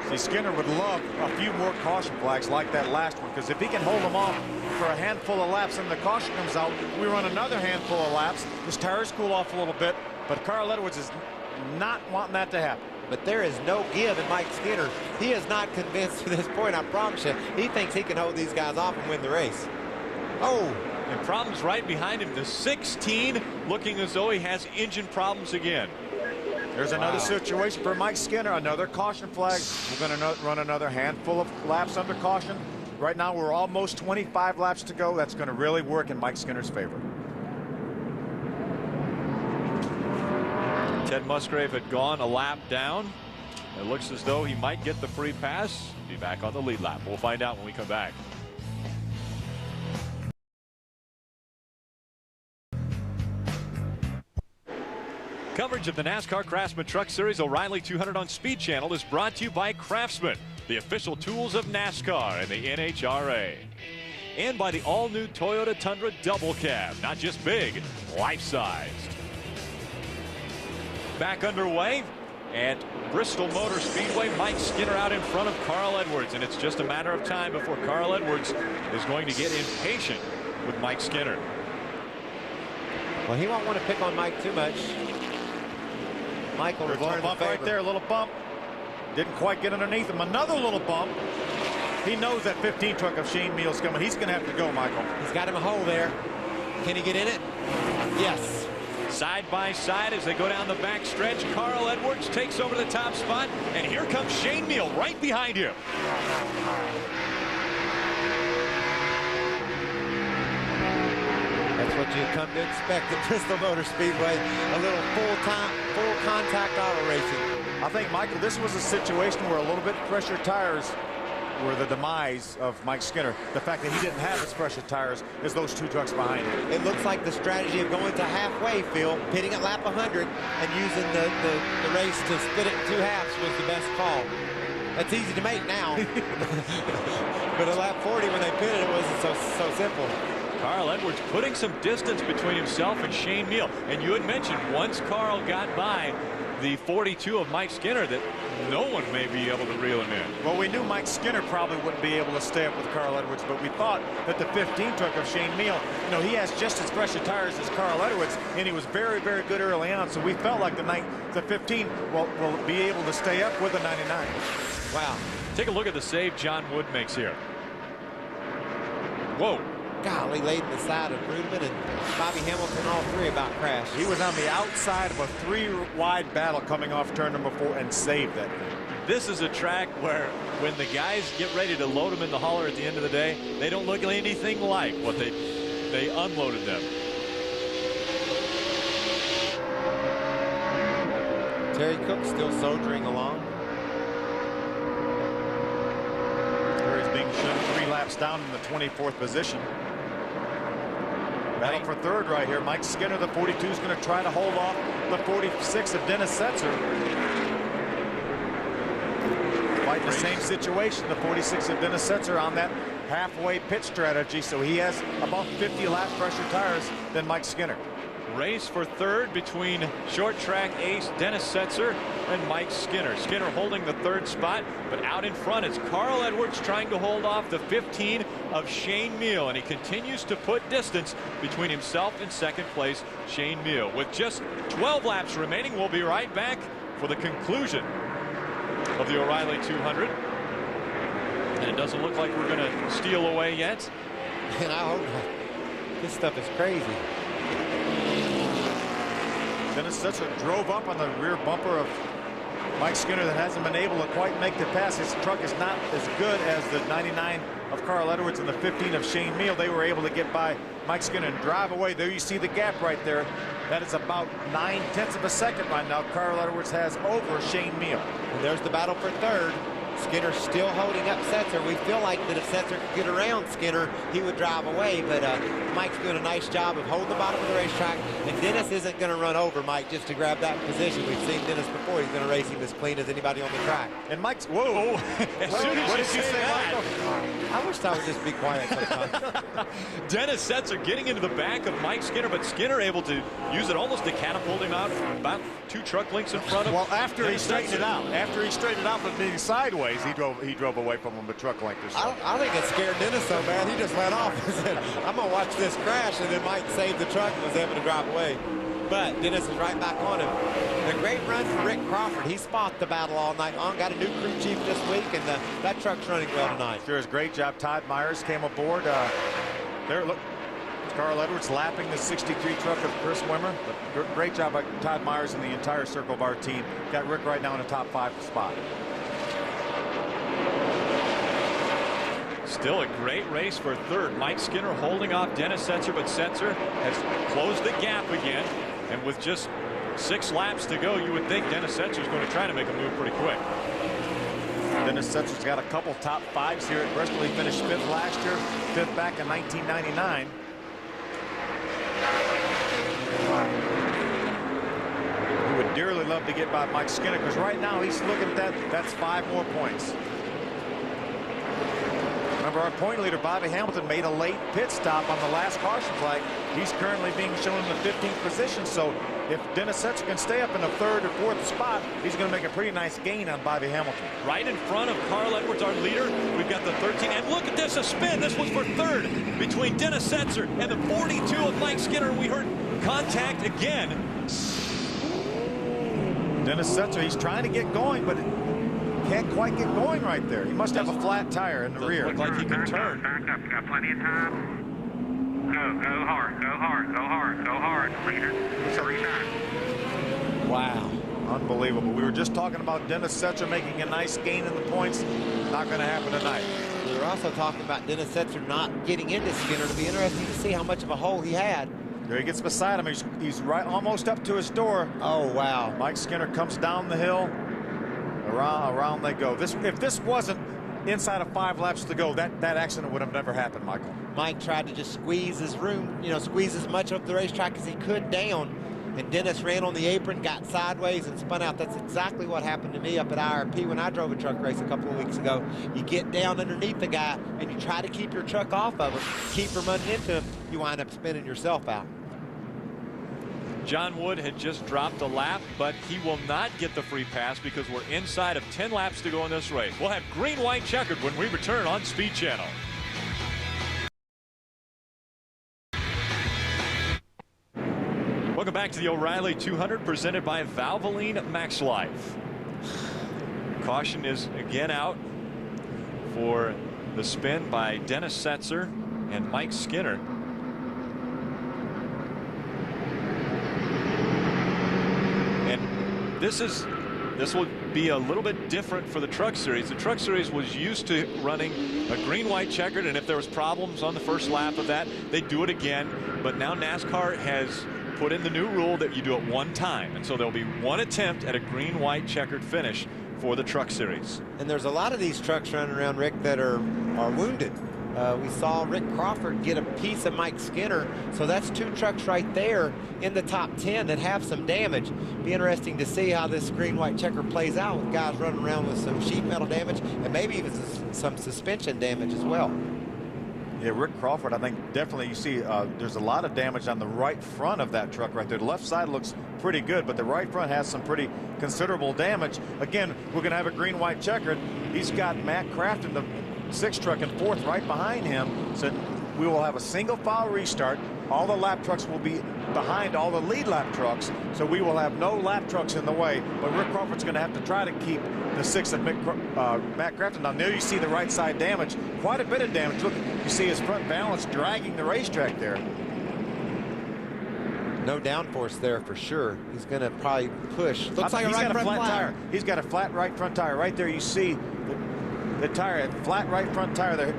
See, Skinner would love a few more caution flags like that last one, because if he can hold them off for a handful of laps and the caution comes out, we run another handful of laps. His tires cool off a little bit, but Carl Edwards is not wanting that to happen. But there is no give in Mike Skinner. He is not convinced to this point, I promise you. He thinks he can hold these guys off and win the race. Oh, and problems right behind him. The 16 looking as though he has engine problems again. There's another situation for Mike Skinner, another caution flag. We're going to run another handful of laps under caution. Right now, we're almost 25 laps to go. That's going to really work in Mike Skinner's favor. Ted Musgrave had gone a lap down. It looks as though he might get the free pass. Be back on the lead lap. We'll find out when we come back. Coverage of the NASCAR Craftsman Truck Series O'Reilly 200 on Speed Channel is brought to you by Craftsman, the official tools of NASCAR and the NHRA. And by the all-new Toyota Tundra Double Cab, not just big, life-sized. back underway at Bristol Motor Speedway. Mike Skinner out in front of Carl Edwards, and it's just a matter of time before Carl Edwards is going to get impatient with Mike Skinner. Well, he won't want to pick on Mike too much. Michael return bump right there, a little bump. Didn't quite get underneath him. Another little bump. He knows that 15 truck of Shane Meal's coming. He's going to have to go, Michael. He's got him a hole there. Can he get in it? Yes. Side by side as they go down the back stretch. Carl Edwards takes over the top spot, and here comes Shane Meal right behind him. That's what you come to expect at Bristol Motor Speedway. A little full contact auto racing. I think, Michael, this was a situation where a little bit fresher tires were the demise of Mike Skinner. The fact that he didn't have his fresher tires is those two trucks behind him. It looks like the strategy of going to halfway, Phil, pitting at lap 100 and using the race to split it in two halves was the best call. That's easy to make now. But at lap 40 when they pitted, it wasn't so simple. Carl Edwards putting some distance between himself and Shane Meal. And you had mentioned once Carl got by the 42 of Mike Skinner that no one may be able to reel him in. Well, we knew Mike Skinner probably wouldn't be able to stay up with Carl Edwards, but we thought that the 15 truck of Shane Meal, you know, he has just as fresh tires as Carl Edwards, and he was very, very good early on. So we felt like the 15 will be able to stay up with the 99. Wow. Take a look at the save John Wood makes here. Whoa. Golly, laid in the side of Rudeman and Bobby Hamilton, all three about crashed. He was on the outside of a three-wide battle coming off turn number 4 and saved that thing. This is a track where when the guys get ready to load them in the hauler at the end of the day, they don't look anything like what they unloaded them. Terry Cook still soldiering along. Terry's being shown 3 laps down in the 24th position. Battle for third right here. Mike Skinner, the 42, is going to try to hold off the 46 of Dennis Setzer. Quite the same situation. The 46 of Dennis Setzer on that halfway pit strategy, so he has about 50 lap fresher tires than Mike Skinner. Race for third between short track ace Dennis Setzer and Mike Skinner. Skinner holding the third spot, but out in front is Carl Edwards trying to hold off the 15 of Shane Meal, and he continues to put distance between himself and second place Shane Meal. With just 12 laps remaining, we'll be right back for the conclusion of the O'Reilly 200. And it doesn't look like we're going to steal away yet. And I hope this stuff is crazy. Dennis Setzer drove up on the rear bumper of Mike Skinner that hasn't been able to quite make the pass. His truck is not as good as the 99 of Carl Edwards and the 15 of Shane Meal. They were able to get by Mike Skinner and drive away. There you see the gap right there. That is about 9/10 of a second right now. Carl Edwards has over Shane Meal. And there's the battle for third. Skinner still holding up Setzer. We feel like that if Setzer could get around Skinner, he would drive away. But Mike's doing a nice job of holding the bottom of the racetrack. And Dennis isn't going to run over Mike just to grab that position. We've seen Dennis before. He's going to race him as clean as anybody on the track. And Mike's, whoa. As soon as what you did you say, Michael? I wish I would just be quiet sometimes. Dennis Setzer getting into the back of Mike Skinner, but Skinner able to use it almost to catapult him out about 2 truck lengths in front of him. Well, after he straightened it out, but being sideways, he drove away from him a truck length or so. I think it scared Dennis so bad he just went off and said, I'm going to watch this crash, and then Mike saved the truck and was able to drive away. But Dennis is right back on him. A great run for Rick Crawford. He fought the battle all night long. Got a new crew chief this week, and that truck's running well tonight. Sure is. Great job. Todd Myers came aboard. There, look. Carl Edwards lapping the 63 truck of Chris Wimmer. But great job by Todd Myers and the entire Circle Bar team. Got Rick right now in the top 5 spot. Still a great race for third. Mike Skinner holding off Dennis Setzer, but Setzer has closed the gap again. And with just 6 laps to go, you would think Dennis Setzer is going to try to make a move pretty quick. Dennis Setzer's got a couple top 5s here at Bristol. He finished 5th last year, 5th back in 1999. He would dearly love to get by Mike Skinner, because right now he's looking at that's 5 more points. Remember, our point leader Bobby Hamilton made a late pit stop on the last caution flag. He's currently being shown in the 15th position. So if Dennis Setzer can stay up in the 3rd or 4th spot, he's going to make a pretty nice gain on Bobby Hamilton. Right in front of Carl Edwards, our leader. We've got the 13. And look at this, a spin. This was for 3rd between Dennis Setzer and the 42 of Mike Skinner. We heard contact again. Dennis Setzer, he's trying to get going, but can't quite get going right there. He must have a flat tire in the rear. Look like he can turn. Back up. You got plenty of time. Go hard, go hard, go hard, go hard, leader. 3-9. Wow. Unbelievable. We were just talking about Dennis Setzer making a nice gain in the points. Not going to happen tonight. We were also talking about Dennis Setzer not getting into Skinner. It'll be interesting to see how much of a hole he had. There he gets beside him. He's right almost up to his door. Oh, wow. Mike Skinner comes down the hill. Around they go. If this wasn't inside of 5 laps to go, that accident would have never happened, Michael. Mike tried to just squeeze his room, squeeze as much of the racetrack as he could down. And Dennis ran on the apron, got sideways, and spun out. That's exactly what happened to me up at IRP when I drove a truck race a couple of weeks ago. You get down underneath the guy, and you try to keep your truck off of him, keep from running into him. You wind up spinning yourself out. John Wood had just dropped a lap, but he will not get the free pass because we're inside of 10 laps to go in this race. We'll have green, white, checkered when we return on Speed Channel. Welcome back to the O'Reilly 200 presented by Vavoline Max Life. Caution is again out for the spin by Dennis Setzer and Mike Skinner. And this will be a little bit different for the Truck Series. The Truck Series was used to running a green, white, checkered, and if there was problems on the first lap of that, they do it again. But now NASCAR has put in the new rule that you do it one time, and so there'll be one attempt at a green, white, checkered finish for the Truck Series. And there's a lot of these trucks running around, Rick, that are wounded. We saw Rick Crawford get a piece of Mike Skinner, so that's 2 trucks right there in the top 10 that have some damage. Be interesting to see how this green, white checker plays out with guys running around with some sheet metal damage and maybe even some suspension damage as well. Yeah, Rick Crawford, I think definitely you see there's a lot of damage on the right front of that truck right there. The left side looks pretty good, but the right front has some pretty considerable damage. Again, we're going to have a green, white checkered. He's got Matt Kraft in the 6th truck and 4th right behind him. So we will have a single file restart. All the lap trucks will be behind all the lead lap trucks, so we will have no lap trucks in the way. But Rick Crawford's going to have to try to keep the 6th of Matt Crafton down. There you see the right side damage, quite a bit of damage. Look, you see his front balance dragging the racetrack there. No downforce there for sure. He's going to probably push. Looks like a right front tire. He's got a flat right front tire right there. You see the tire, flat right front tire there,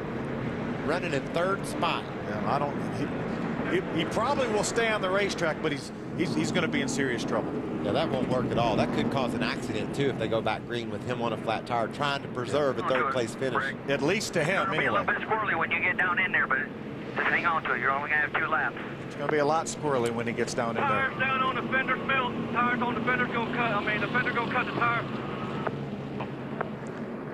running in 3rd spot. Yeah, he probably will stay on the racetrack, but he's going to be in serious trouble. Yeah, that won't work at all. That could cause an accident too if they go back green with him on a flat tire, trying to preserve a 3rd place finish. At least to him, anyway. It'll be a little bit squirrely when you get down in there, but just hang on to it. You're only going to have 2 laps. It's going to be a lot squirrely when he gets down in there. Tires down on the fender's belt. Tires on the fender's going to cut. The fender's going to cut the tire.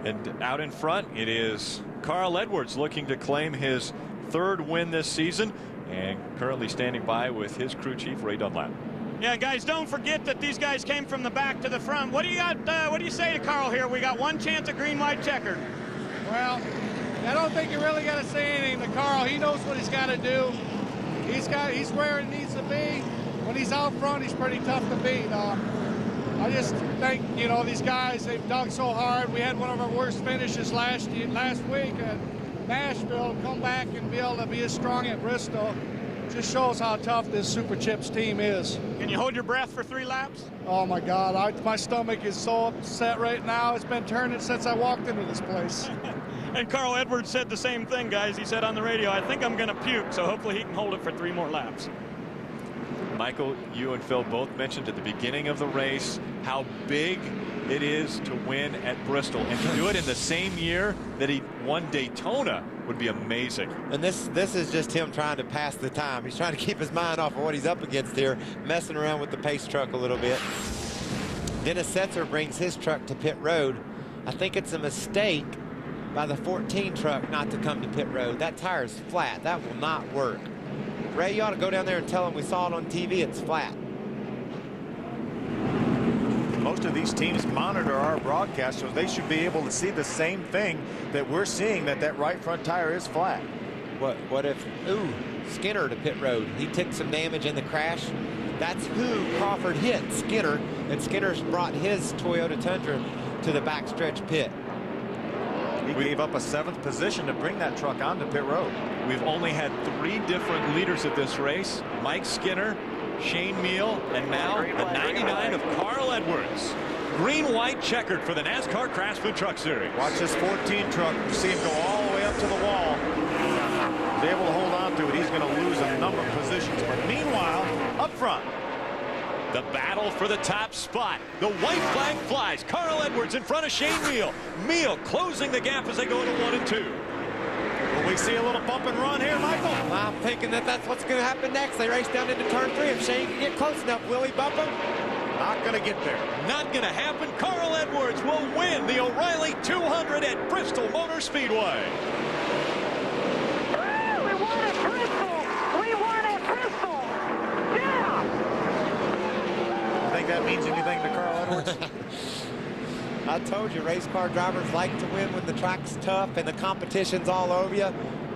And out in front, it is Carl Edwards looking to claim his 3rd win this season, and currently standing by with his crew chief, Ray Dunlap. Yeah, guys, don't forget that these guys came from the back to the front. What do you got? What do you say to Carl here? We got one chance at green, white, checkered. Well, I don't think you really got to say anything to Carl. He knows what he's got to do. He's where he needs to be. When he's out front, he's pretty tough to beat. I just think, these guys, they've dug so hard. We had one of our worst finishes last week at Nashville. Come back and be able to be as strong at Bristol just shows how tough this Super Chips team is. Can you hold your breath for 3 laps? Oh, my God. My stomach is so upset right now. It's been turning since I walked into this place. And Carl Edwards said the same thing, guys. He said on the radio, I think I'm going to puke, so hopefully he can hold it for 3 more laps. Michael, you and Phil both mentioned at the beginning of the race how big it is to win at Bristol, and to do it in the same year that he won Daytona would be amazing. And this is just him trying to pass the time. He's trying to keep his mind off of what he's up against here, messing around with the pace truck a little bit. Dennis Setzer brings his truck to pit road. I think it's a mistake by the 14 truck not to come to pit road. That tire is flat. That will not work. Ray, you ought to go down there and tell them we saw it on TV. It's flat. Most of these teams monitor our broadcast, so they should be able to see the same thing that we're seeing, that right front tire is flat. What if, Skinner to pit road. He took some damage in the crash. That's who Crawford hit, Skinner, and Skinner's brought his Toyota Tundra to the backstretch pit. He gave up a 7th position to bring that truck onto pit road. We've only had 3 different leaders at this race. Mike Skinner, Shane Meal, and now the 99 of Carl Edwards. Green-white checkered for the NASCAR Craftsman Truck Series. Watch this 14 truck. You see him go all the way up to the wall. He's able to hold on to it. He's going to lose a number of positions. But meanwhile, up front, the battle for the top spot. The white flag flies. Carl Edwards in front of Shane Meal. Meal closing the gap as they go to 1 and 2. Will we see a little bump and run here, Michael? I'm thinking that's what's going to happen next. They race down into turn 3. If Shane can get close enough, will he bump him? Not going to get there. Not going to happen. Carl Edwards will win the O'Reilly 200 at Bristol Motor Speedway. We won at Bristol! We won at Bristol! Yeah! Think that means anything to Carl Edwards? I told you, race car drivers like to win when the track's tough and the competition's all over you.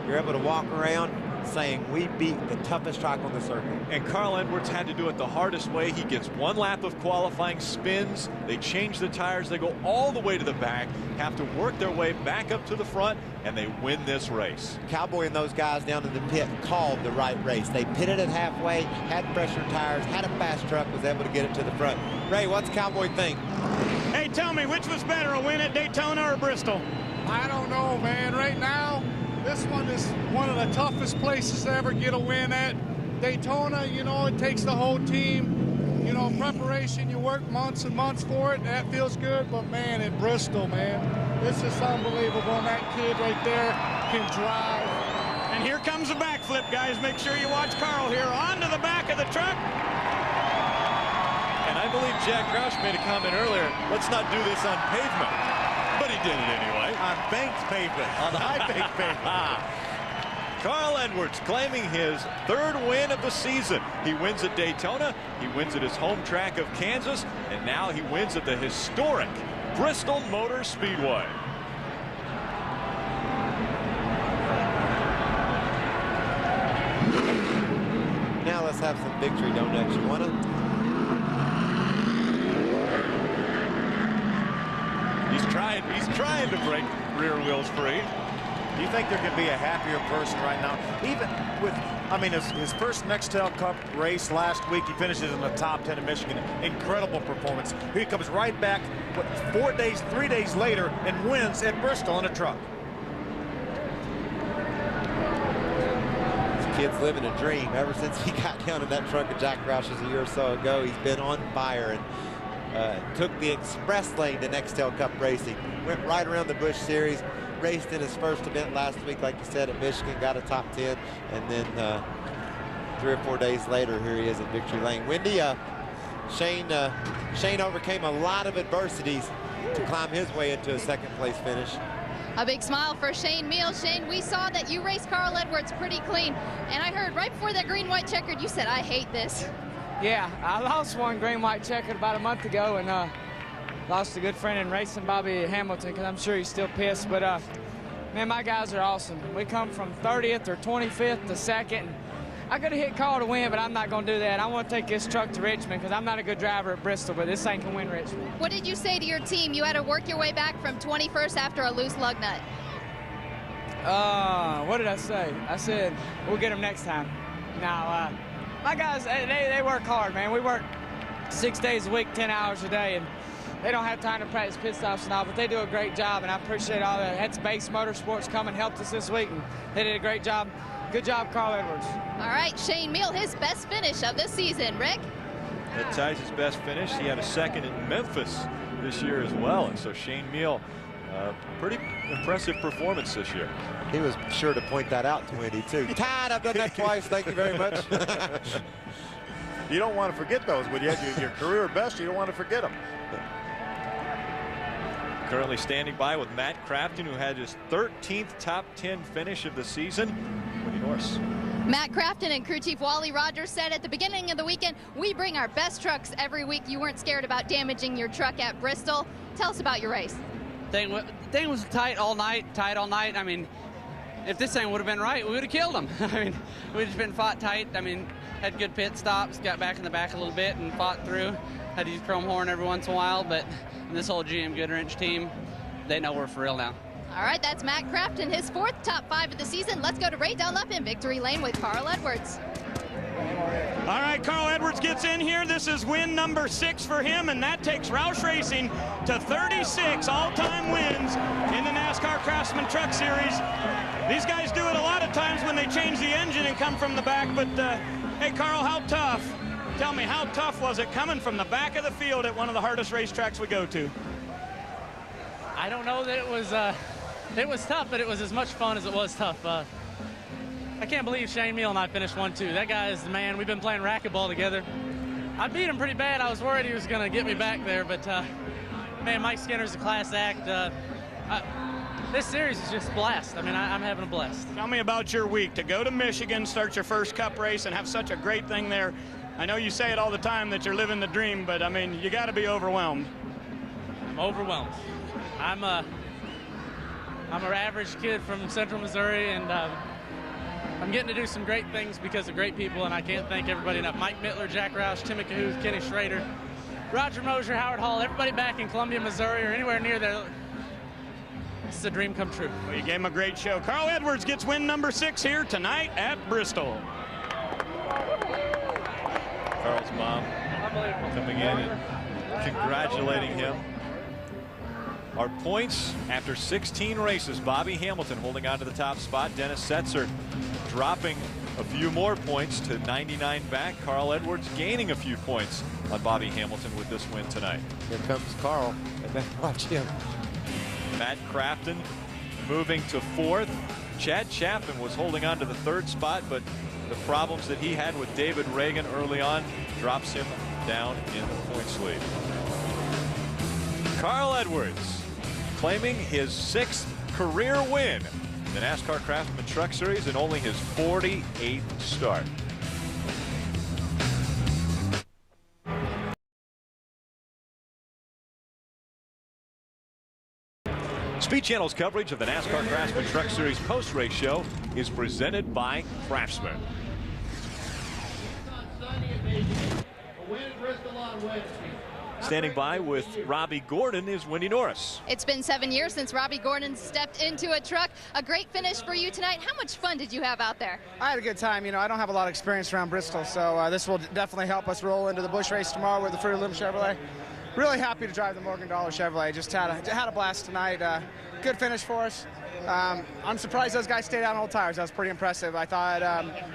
You're able to walk around saying, we beat the toughest track on the circuit. And Carl Edwards had to do it the hardest way. He gets 1 lap of qualifying, spins, they change the tires, they go all the way to the back, have to work their way back up to the front, and they win this race. Cowboy and those guys down in the pit called the right race. They pitted it halfway, had fresher tires, had a fast truck, was able to get it to the front. Ray, what's Cowboy think? Hey, tell me, which was better, a win at Daytona or Bristol? I don't know, man. Right now, this one is one of the toughest places to ever get a win at. Daytona, you know, it takes the whole team. You know, preparation, you work months and months for it. That feels good. But, man, at Bristol, man, this is unbelievable. And that kid right there can drive. And here comes a backflip, guys. Make sure you watch Carl here. Onto the back of the truck. And I believe Jack Roush made a comment earlier, let's not do this on pavement. But he did it anyway. On banked pavement. On high-banked pavement. Carl Edwards claiming his 3rd win of the season. He wins at Daytona, he wins at his home track of Kansas, and now he wins at the historic Bristol Motor Speedway. Now let's have some victory donuts. You want to? He's trying to break rear wheels free. Do you think there could be a happier person right now? Even with, I mean, his first Nextel Cup race last week, he finishes in the top 10 in Michigan. Incredible performance. He comes right back, 3 days later, and wins at Bristol in a truck. This kid's living a dream. Ever since he got down in that truck at Jack Roush's a year or so ago, he's been on fire and took the express lane to Nextel Cup racing. Went right around the Busch Series. Raced in his first event last week, like you said, at Michigan, got a top 10, and then 3 or 4 days later, here he is at Victory Lane. Wendy, Shane overcame a lot of adversities to climb his way into a 2nd place finish. A big smile for Shane Meal. Shane, we saw that you raced Carl Edwards pretty clean, and I heard right before that green-white checkered, you said, I hate this. Yeah, I lost one green-white checkered about a month ago, and lost a good friend in racing, Bobby Hamilton, because I'm sure he's still pissed. But, man, my guys are awesome. We come from 30th or 25th to 2nd. I could have hit Carl to win, but I'm not going to do that. I want to take this truck to Richmond because I'm not a good driver at Bristol, but this thing can win Richmond. What did you say to your team? You had to work your way back from 21st after a loose lug nut. What did I say? I said, we'll get them next time. Now, my guys, they work hard, man. We work 6 days a week, 10 hours a day, and they don't have time to practice pit stops and all, but they do a great job, and I appreciate all that. That's Base Motorsports come and helped us this week, and they did a great job. Good job, Carl Edwards. All right, Shane Meal, his best finish of the season. Rick? That ties his best finish. He had a 2nd in Memphis this year as well, and so Shane Meal, pretty impressive performance this year. He was sure to point that out to Wendy, too. Tied, I've done that twice. Thank you very much. You don't want to forget those. When you had your career best, you don't want to forget them. Currently standing by with Matt Crafton, who had his 13th top 10 finish of the season. Woody Norris. Matt Crafton and crew chief Wally Rogers said at the beginning of the weekend, we bring our best trucks every week. You weren't scared about damaging your truck at Bristol. Tell us about your race. Thing was tight all night. I mean, if this thing would have been right, we would have killed them. I mean, we'd just been fought tight. I mean, had good pit stops, got back in the back a little bit and fought through. Had to use chrome horn every once in a while, but this whole GM Goodwrench team, they know we're for real now. All right, that's Matt Crafton, his 4th top 5 of the season. Let's go to Ray Dunlap in victory lane with Carl Edwards. All right, Carl Edwards gets in here. This is win number 6 for him, and that takes Roush Racing to 36 all-time wins in the NASCAR Craftsman Truck Series. These guys do it a lot of times when they change the engine and come from the back, but hey, Carl, how tough? Tell me, how tough was it coming from the back of the field at one of the hardest racetracks we go to? I don't know that it was tough, but it was as much fun as it was tough. I can't believe Shane Meal and I finished 1-2. That guy is the man. We've been playing racquetball together. I beat him pretty bad. I was worried he was going to get me back there, but man, Mike Skinner's a class act. This series is just a blast. I mean, I'm having a blast. Tell me about your week to go to Michigan, start your first Cup race, and have such a great thing there. I know you say it all the time that you're living the dream, but I mean, you got to be overwhelmed. I'm overwhelmed. I'm an average kid from Central Missouri, and I'm getting to do some great things because of great people, and I can't thank everybody enough. Mike Mittler, Jack Roush, Timmy Cahoose, Kenny Schrader, Roger Mosier, Howard Hall, everybody back in Columbia, Missouri, or anywhere near there. This is a dream come true. Well, you gave him a great show. Carl Edwards gets win number 6 here tonight at Bristol. Carl's mom coming in and congratulating him. Our points after 16 races. Bobby Hamilton holding on to the top spot. Dennis Setzer dropping a few more points to 99 back. Carl Edwards gaining a few points on Bobby Hamilton with this win tonight. Here comes Carl. And then watch him. Matt Crafton moving to 4th. Chad Chapman was holding on to the 3rd spot, but the problems that he had with David Reagan early on drops him down in the points lead. Carl Edwards claiming his 6th career win in the NASCAR Craftsman Truck Series and only his 48th start. Speed Channel's coverage of the NASCAR Craftsman Truck Series post-race show is presented by Craftsman. Standing by with Robbie Gordon is Wendy Norris. It's been 7 years since Robbie Gordon stepped into a truck. A great finish for you tonight. How much fun did you have out there? I had a good time. You know, I don't have a lot of experience around Bristol, so this will definitely help us roll into the Busch race tomorrow with the Fruit of the Loom Chevrolet. Really happy to drive the Morgan Dollar Chevrolet. Just had a blast tonight. Good finish for us. I'm surprised those guys stayed out on old tires. That was pretty impressive. I thought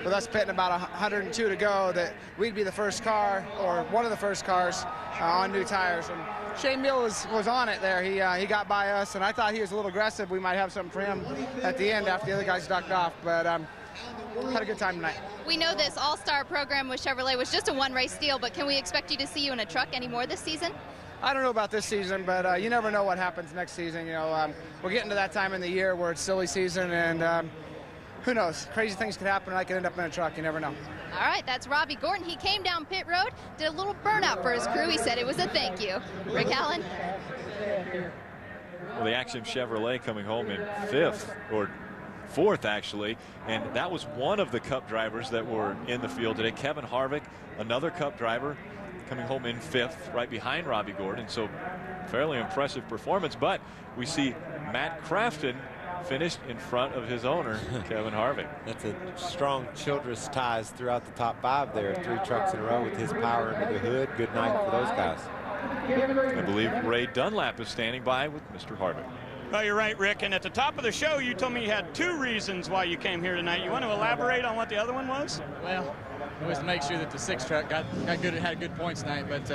with us pitting about 102 to go that we'd be the first car or one of the first cars on new tires. And Shane Meal was on it there. He got by us, and I thought he was a little aggressive. We might have something for him at the end after the other guys ducked off. But had a good time tonight. We know this all-star program with Chevrolet was just a one-race deal, but can we expect you to see you in a truck anymore this season? I don't know about this season, but you never know what happens next season. You know, we're getting to that time in the year where it's silly season, and who knows? Crazy things could happen, and I could end up in a truck. You never know. All right, that's Robbie Gordon. He came down pit road, did a little burnout for his crew. He said it was a thank you. Rick Allen. Well, the Axiom Chevrolet coming home in 5th, or 4th actually, and that was one of the Cup drivers that were in the field today. Kevin Harvick, another Cup driver, coming home in 5th, right behind Robbie Gordon. So fairly impressive performance, but we see Matt Crafton finished in front of his owner, Kevin Harvick. That's a strong Childress ties throughout the top 5 there. 3 trucks in a row with his power under the hood. Good night for those guys. I believe Ray Dunlap is standing by with Mr. Harvick. Well, you're right, Rick. And at the top of the show, you told me you had 2 reasons why you came here tonight. You want to elaborate on what the other one was? Well, it was to make sure that the 6 truck had good points tonight, but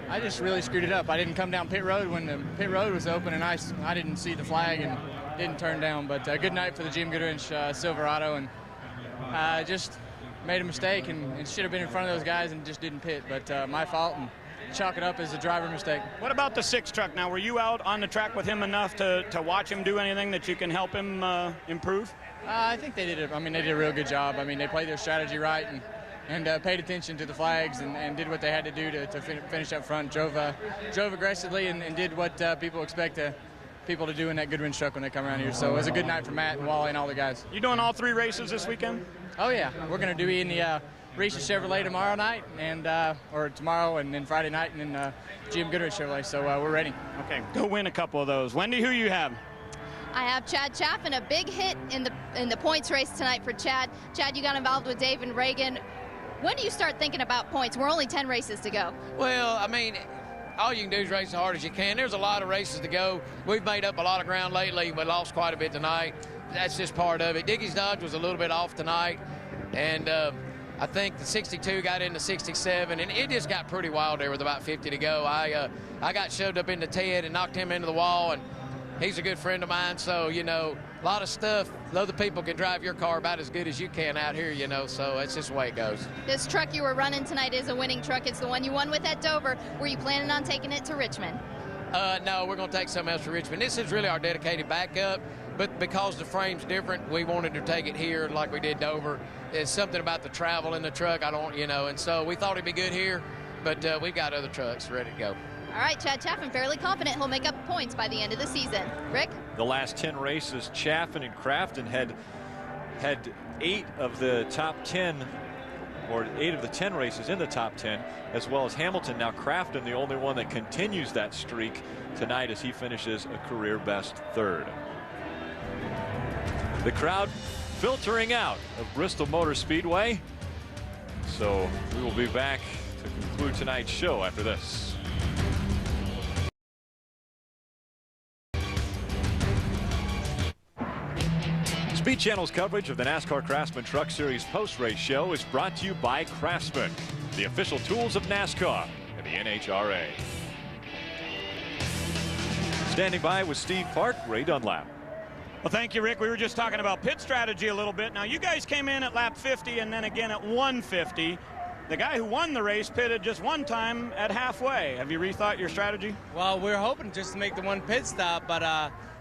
I just really screwed it up. I didn't come down pit road when the pit road was open, and I didn't see the flag and didn't turn down. But good night for the GM Goodwrench Silverado, and just made a mistake and should have been in front of those guys and just didn't pit. But my fault, and chalk it up as a driver mistake. What about the 6 truck now? Were you out on the track with him enough to watch him do anything that you can help him improve? I think they did it. I mean, they did a real good job. I mean, they played their strategy right and paid attention to the flags and did what they had to do to finish up front. Drove aggressively and did what people expect people to do in that Goodwin truck when they come around here. So it was a good night for Matt and Wally and all the guys. You doing all 3 races this weekend? Oh yeah, we're going to do in the Reese Chevrolet tomorrow night or tomorrow and then Friday night and then GM Goodwin Chevrolet. So we're ready. Okay, go win a couple of those. Wendy, who you have? I have Chad Chaffin, a big hit in the points race tonight for Chad. Chad, you got involved with Dave and Reagan. When do you start thinking about points? We're only 10 races to go. Well, I mean, all you can do is race as hard as you can. There's a lot of races to go. We've made up a lot of ground lately, but lost quite a bit tonight. That's just part of it. Dickey's Dodge was a little bit off tonight, and I think the 62 got into 67, and it just got pretty wild there with about 50 to go. I got shoved up into Ted and knocked him into the wall, and he's a good friend of mine, so, you know, a lot of stuff. Other people can drive your car about as good as you can out here, you know, so that's just the way it goes. This truck you were running tonight is a winning truck. It's the one you won with at Dover. Were you planning on taking it to Richmond? No, we're going to take something else to Richmond. This is really our dedicated backup, but because the frame's different, we wanted to take it here like we did Dover. It's something about the travel in the truck, and so we thought it'd be good here, but we've got other trucks ready to go. All right, Chad Chaffin, fairly confident he'll make up points by the end of the season. Rick? The last 10 races, Chaffin and Crafton had 8 of the top 10, or 8 of the 10 races in the top 10, as well as Hamilton. Now Crafton, the only one that continues that streak tonight as he finishes a career best 3rd. The crowd filtering out of Bristol Motor Speedway. So we will be back to conclude tonight's show after this. Speed Channel's coverage of the NASCAR Craftsman Truck Series post-race show is brought to you by Craftsman, the official tools of NASCAR and the NHRA. Standing by with Steve Park, Ray Dunlap. Well, thank you, Rick. We were just talking about pit strategy a little bit. Now, you guys came in at lap 50 and then again at 150. The guy who won the race pitted just one time at halfway. Have you rethought your strategy? Well, we were hoping just to make the one pit stop, but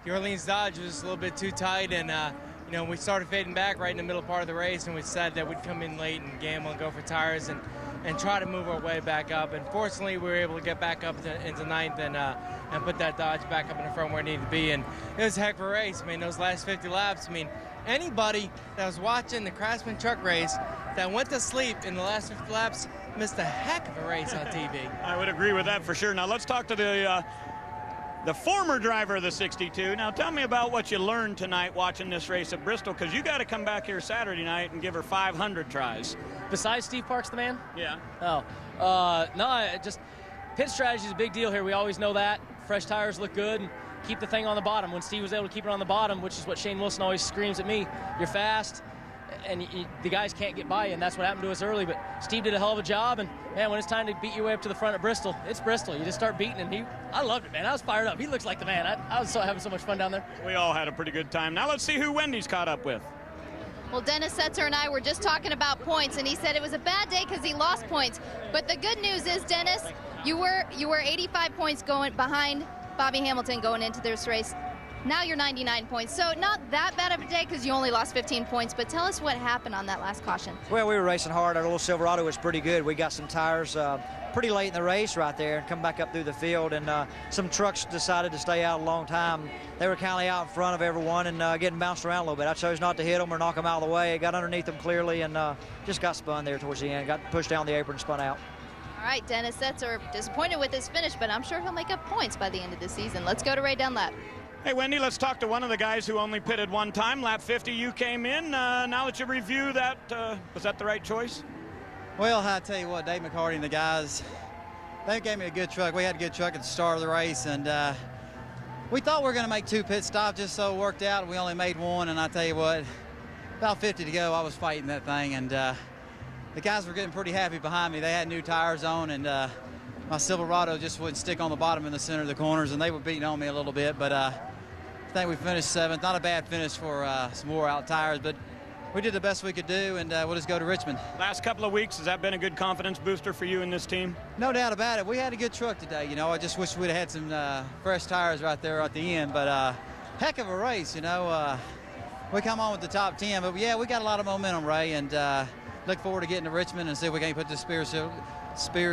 the Orleans Dodge was a little bit too tight, and you know, we started fading back right in the middle part of the race, and we decided that we'd come in late and gamble and go for tires and try to move our way back up. And fortunately, we were able to get back up into ninth and put that Dodge back up in the front where it needed to be. And it was a heck of a race. I mean, those last 50 laps, I mean, anybody that was watching the Craftsman truck race that went to sleep in the last 50 laps missed a heck of a race on TV. I would agree with that for sure. Now, let's talk to the former driver of the 62. Now, tell me about what you learned tonight watching this race at Bristol, because you got to come back here Saturday night and give her 500 tries. Besides Steve Park's the man? Yeah. Oh, no, just pit strategy is a big deal here. We always know that. Fresh tires look good and keep the thing on the bottom. When Steve was able to keep it on the bottom, which is what Shane Wilson always screams at me, you're fast, and the guys can't get by you, and that's what happened to us early. But Steve did a hell of a job, and man, when it's time to beat your way up to the front at Bristol, it's Bristol. You just start beating him. I loved it, man. I was fired up. He looks like the man. I was having so much fun down there. We all had a pretty good time. Now let's see who Wendy's caught up with. Well, Dennis Setzer and I were just talking about points, and he said it was a bad day because he lost points. But the good news is, Dennis, you were 85 points going behind Bobby Hamilton going into this race. Now you're 99 points, so not that bad of a day because you only lost 15 points, but tell us what happened on that last caution. Well, we were racing hard. Our little Silverado was pretty good. We got some tires pretty late in the race right there and come back up through the field, and some trucks decided to stay out a long time. They were kind of out in front of everyone and getting bounced around a little bit. I chose not to hit them or knock them out of the way. Got underneath them clearly and just got spun there towards the end. Got pushed down the apron and spun out. All right, Dennis Setzer disappointed with his finish, but I'm sure he'll make up points by the end of the season. Let's go to Ray Dunlap. Hey, Wendy, let's talk to one of the guys who only pitted one time. Lap 50, you came in. Now that you review that, was that the right choice? Well, I tell you what, Dave McCarty and the guys, they gave me a good truck. We had a good truck at the start of the race, and we thought we were going to make 2 pit stops, just so it worked out. We only made 1, and I tell you what, about 50 to go, I was fighting that thing, and the guys were getting pretty happy behind me. They had new tires on, and my Silverado just wouldn't stick on the bottom in the center of the corners, and they were beating on me a little bit, but I think we finished 7th. Not a bad finish for some wore out tires, but we did the best we could do, and we'll just go to Richmond. Last couple of weeks, has that been a good confidence booster for you and this team? No doubt about it. We had a good truck today. You know, I just wish we'd have had some fresh tires right there at the end. But heck of a race, you know. We come on with the top 10. But, yeah, we got a lot of momentum, Ray, and look forward to getting to Richmond and see if we can put the Spears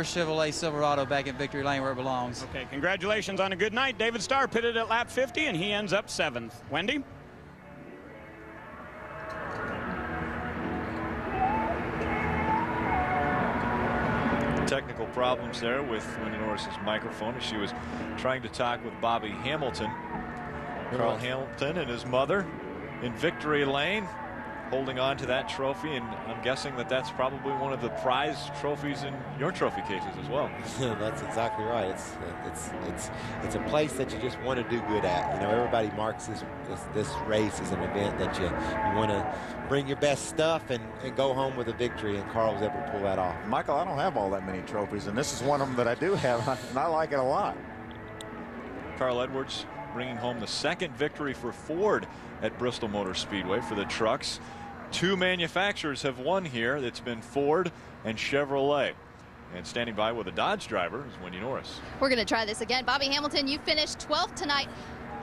Chevrolet Silverado back in victory lane where it belongs. Okay, congratulations on a good night. David Starr pitted at lap 50, and he ends up 7th. Wendy? Technical problems there with Wendy Norris's microphone as she was trying to talk with Bobby Hamilton. Carl Hamilton and his mother in victory lane, holding on to that trophy, and I'm guessing that that's probably one of the prize trophies in your trophy cases as well. That's exactly right. It's a place that you just want to do good at. You know, everybody marks this race as an event that you want to bring your best stuff and go home with a victory, and Carl was able to pull that off. Michael, I don't have all that many trophies, and this is one of them that I do have, and I like it a lot. Carl Edwards bringing home the 2nd victory for Ford at Bristol Motor Speedway for the trucks. 2 manufacturers have won here. It's been Ford and Chevrolet. And standing by with a Dodge driver is Wendy Norris. We're going to try this again. Bobby Hamilton, you finished 12th tonight.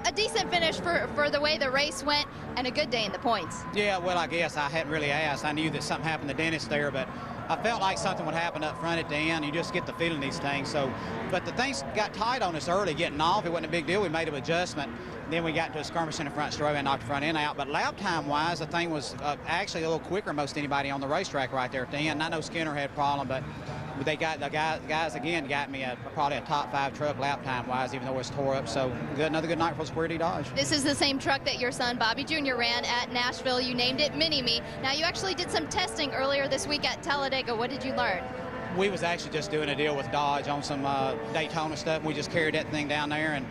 A decent finish for the way the race went, and a good day in the points. Yeah, well, I guess I hadn't really asked. I knew that something happened to Dennis there, but I felt like something would happen up front at the end. You just get the feeling these things. So, but the things got tight on us early getting off. It wasn't a big deal. We made an adjustment. Then we got into a skirmish in the front straightaway and knocked the front end out. But lap time-wise, the thing was actually a little quicker than most anybody on the racetrack right there at the end. I know Skinner had a problem, but they got the guys again got me probably a top 5 truck lap time-wise, even though it was tore up. So another good night for Square D Dodge. This is the same truck that your son Bobby Jr. ran at Nashville. You named it Mini-Me. Now you actually did some testing earlier this week at Talladega. What did you learn? We was actually just doing a deal with Dodge on some Daytona stuff. And we just carried that thing down there, and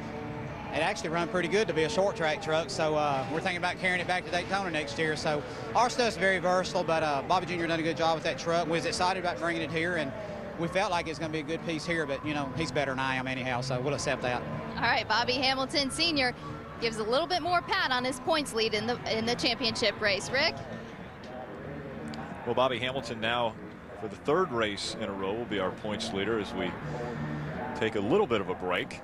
it actually run pretty good to be a short track truck. So we're thinking about carrying it back to Daytona next year. So our stuff's very versatile, but Bobby Jr. done a good job with that truck. We was excited about bringing it here, and we felt like it's going to be a good piece here, but, you know, he's better than I am anyhow, so we'll accept that. All right, Bobby Hamilton Sr. gives a little bit more pat on his points lead in the championship race. Rick? Well, Bobby Hamilton now, for the 3rd race in a row, will be our points leader as we take a little bit of a break.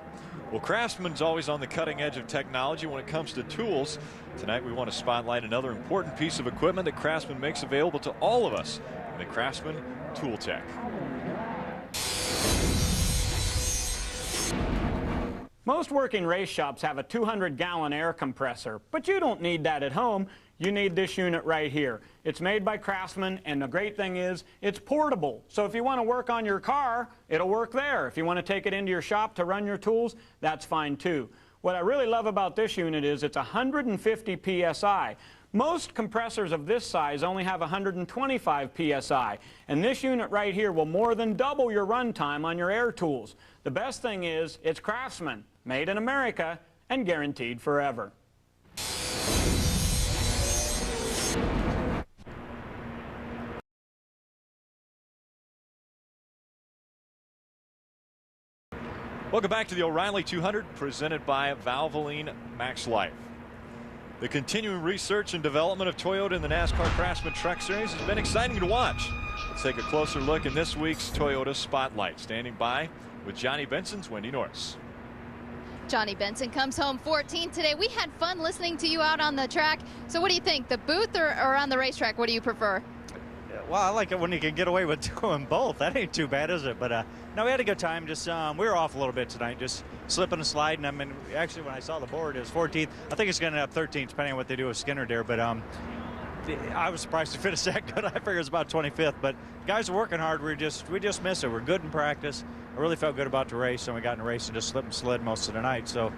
Well, Craftsman's always on the cutting edge of technology when it comes to tools. Tonight we want to spotlight another important piece of equipment that Craftsman makes available to all of us in the Craftsman Tool Tech. Most working race shops have a 200-gallon air compressor, but you don't need that at home. You need this unit right here. It's made by Craftsman, and the great thing is it's portable. So if you want to work on your car, it'll work there. If you want to take it into your shop to run your tools, that's fine too. What I really love about this unit is it's 150 PSI. Most compressors of this size only have 125 PSI, and this unit right here will more than double your run time on your air tools. The best thing is it's Craftsman, made in America, and guaranteed forever. Welcome back to the O'Reilly 200, presented by Vavoline Max Life. The continuing research and development of Toyota in the NASCAR Craftsman Truck Series has been exciting to watch. Let's take a closer look in this week's Toyota Spotlight. Standing by with Johnny Benson's Wendy Norris. Johnny Benson comes home 14th today. We had fun listening to you out on the track. So what do you think, the booth or on the racetrack? What do you prefer? Well, I like it when you can get away with doing both. That ain't too bad, is it? But no, we had a good time. Just we were off a little bit tonight, just slipping and sliding. I mean, actually, when I saw the board, it was 14th. I think it's going to end up 13th, depending on what they do with Skinner there. But I was surprised to finish that good. I figured it was about 25th. But guys are working hard. We just miss it. We're good in practice. I really felt good about the race, and we got in the race and just slipped and slid most of the night. So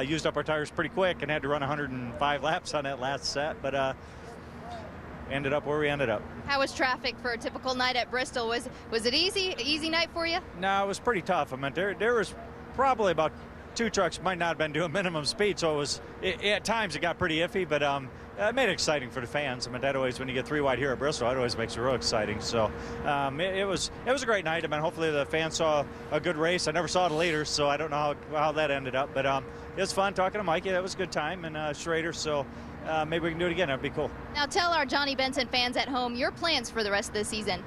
used up our tires pretty quick and had to run 105 laps on that last set. But ended up where we ended up. How was traffic for a typical night at Bristol? Was it easy night for you? No, it was pretty tough. I mean, there was probably about 2 trucks might not have been doing minimum speed, so it was at times it got pretty iffy. But it made it exciting for the fans. I mean, that always, when you get 3 wide here at Bristol, it always makes it real exciting. So it was a great night. I mean, hopefully the fans saw a good race. I never saw the leaders, so I don't know how that ended up. But it was fun talking to Mikey. That was a good time, and Schrader. So maybe we can do it again. That'd be cool. Now tell our Johnny Benson fans at home your plans for the rest of the season.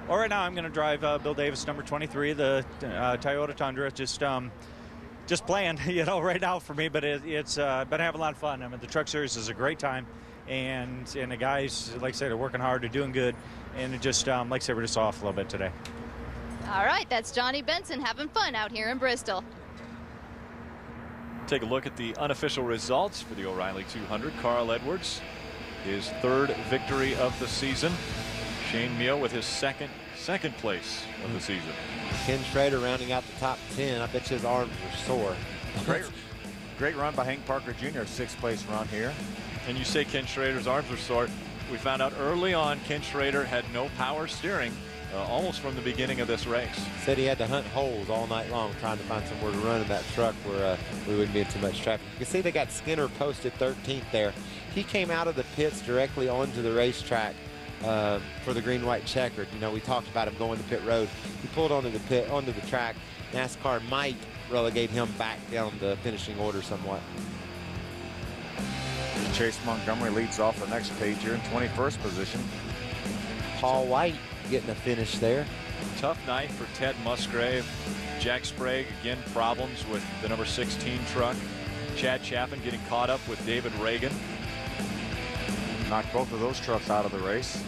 Well, right now I'm going to drive Bill Davis, number 23, the Toyota Tundra. Just playing, right now for me, but it's been having a lot of fun. I mean, the Truck Series is a great time, and the guys, like I said, are working hard, they're doing good, and it just, like I said, we're just off a little bit today. All right, that's Johnny Benson having fun out here in Bristol. Take a look at the unofficial results for the O'Reilly 200. Carl Edwards, his 3rd victory of the season. Shane Meal with his second place of the season. Ken Schrader rounding out the top 10. I bet you his arms were sore. Great run by Hank Parker Jr., 6th place run here. And you say Ken Schrader's arms were sore. We found out early on Ken Schrader had no power steering almost from the beginning of this race. Said he had to hunt holes all night long trying to find somewhere to run in that truck where we wouldn't be in too much traffic. You can see they got Skinner posted 13th there. He came out of the pits directly onto the racetrack for the green-white checkered. We talked about him going to pit road. He pulled onto the track. NASCAR might relegate him back down the finishing order somewhat. Chase Montgomery leads off the next page here in 21st position. Paul White getting a finish there. Tough night for Ted Musgrave. Jack Sprague, again, problems with the number 16 truck. Chad Chapin getting caught up with David Reagan. Knocked both of those trucks out of the race.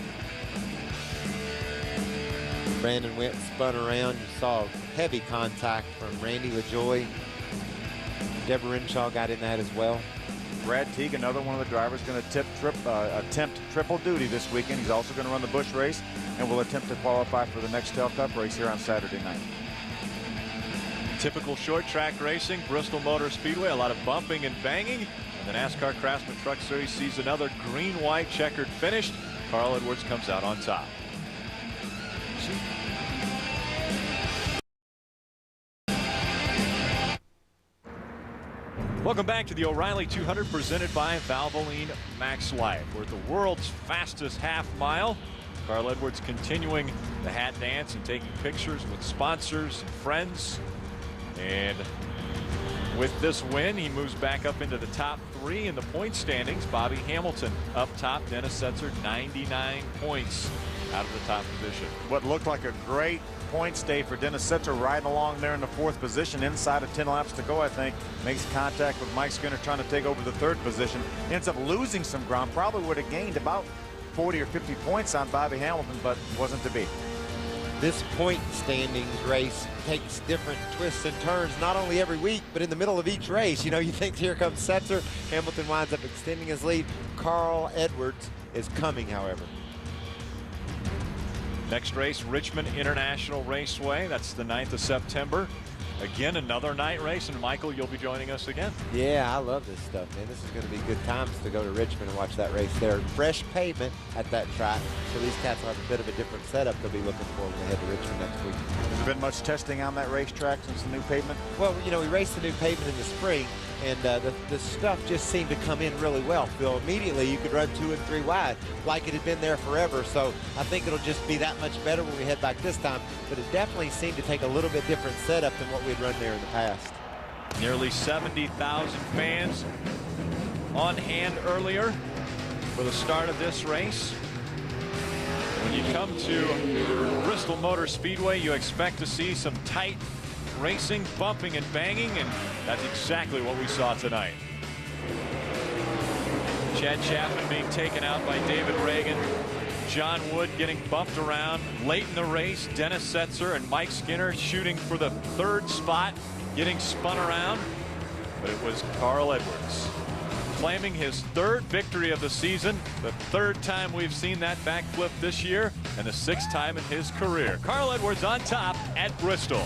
Brandon Went spun around. You saw heavy contact from Randy LaJoy. Deborah Renshaw got in that as well. Brad Teague, another one of the drivers, going to attempt triple duty this weekend. He's also going to run the Busch race and will attempt to qualify for the Nextel Cup race here on Saturday night. Typical short track racing, Bristol Motor Speedway, a lot of bumping and banging. And the NASCAR Craftsman Truck Series sees another green-white checkered finish. Carl Edwards comes out on top. Welcome back to the O'Reilly 200 presented by Vavoline Max Life. We're at the world's fastest half mile. Carl Edwards continuing the hat dance and taking pictures with sponsors and friends. And with this win, he moves back up into the top 3 in the point standings. Bobby Hamilton up top. Dennis Setzer 99 points out of the top position. What looked like a great points day for Dennis Setzer, riding along there in the 4th position. Inside of 10 laps to go, I think. Makes contact with Mike Skinner trying to take over the 3rd position. Ends up losing some ground. Probably would have gained about 40 or 50 points on Bobby Hamilton, but wasn't to be. This point standings race takes different twists and turns, not only every week, but in the middle of each race. You think here comes Setzer. Hamilton winds up extending his lead. Carl Edwards is coming, however. Next race, Richmond International Raceway. That's the 9th of September. Again, another night race, and Michael, you'll be joining us again. Yeah, I love this stuff, man. This is going to be good times to go to Richmond and watch that race there. Fresh pavement at that track, so these cats will have a bit of a different setup they'll be looking for when they head to Richmond next week. Has there been much testing on that racetrack since the new pavement? Well, we raced the new pavement in the spring, and the stuff just seemed to come in really well. Phil, immediately you could run 2 and 3 wide like it had been there forever. So I think it'll just be that much better when we head back this time. But it definitely seemed to take a little bit different setup than what we'd run there in the past. Nearly 70,000 fans on hand earlier for the start of this race. When you come to Bristol Motor Speedway, you expect to see some tight racing, bumping and banging, and that's exactly what we saw tonight. Chad Chapman being taken out by David Reagan. John Wood getting bumped around late in the race. Dennis Setzer and Mike Skinner shooting for the 3rd spot, getting spun around. But it was Carl Edwards claiming his 3rd victory of the season, the 3rd time we've seen that backflip this year, and the 6th time in his career. Carl Edwards on top at Bristol.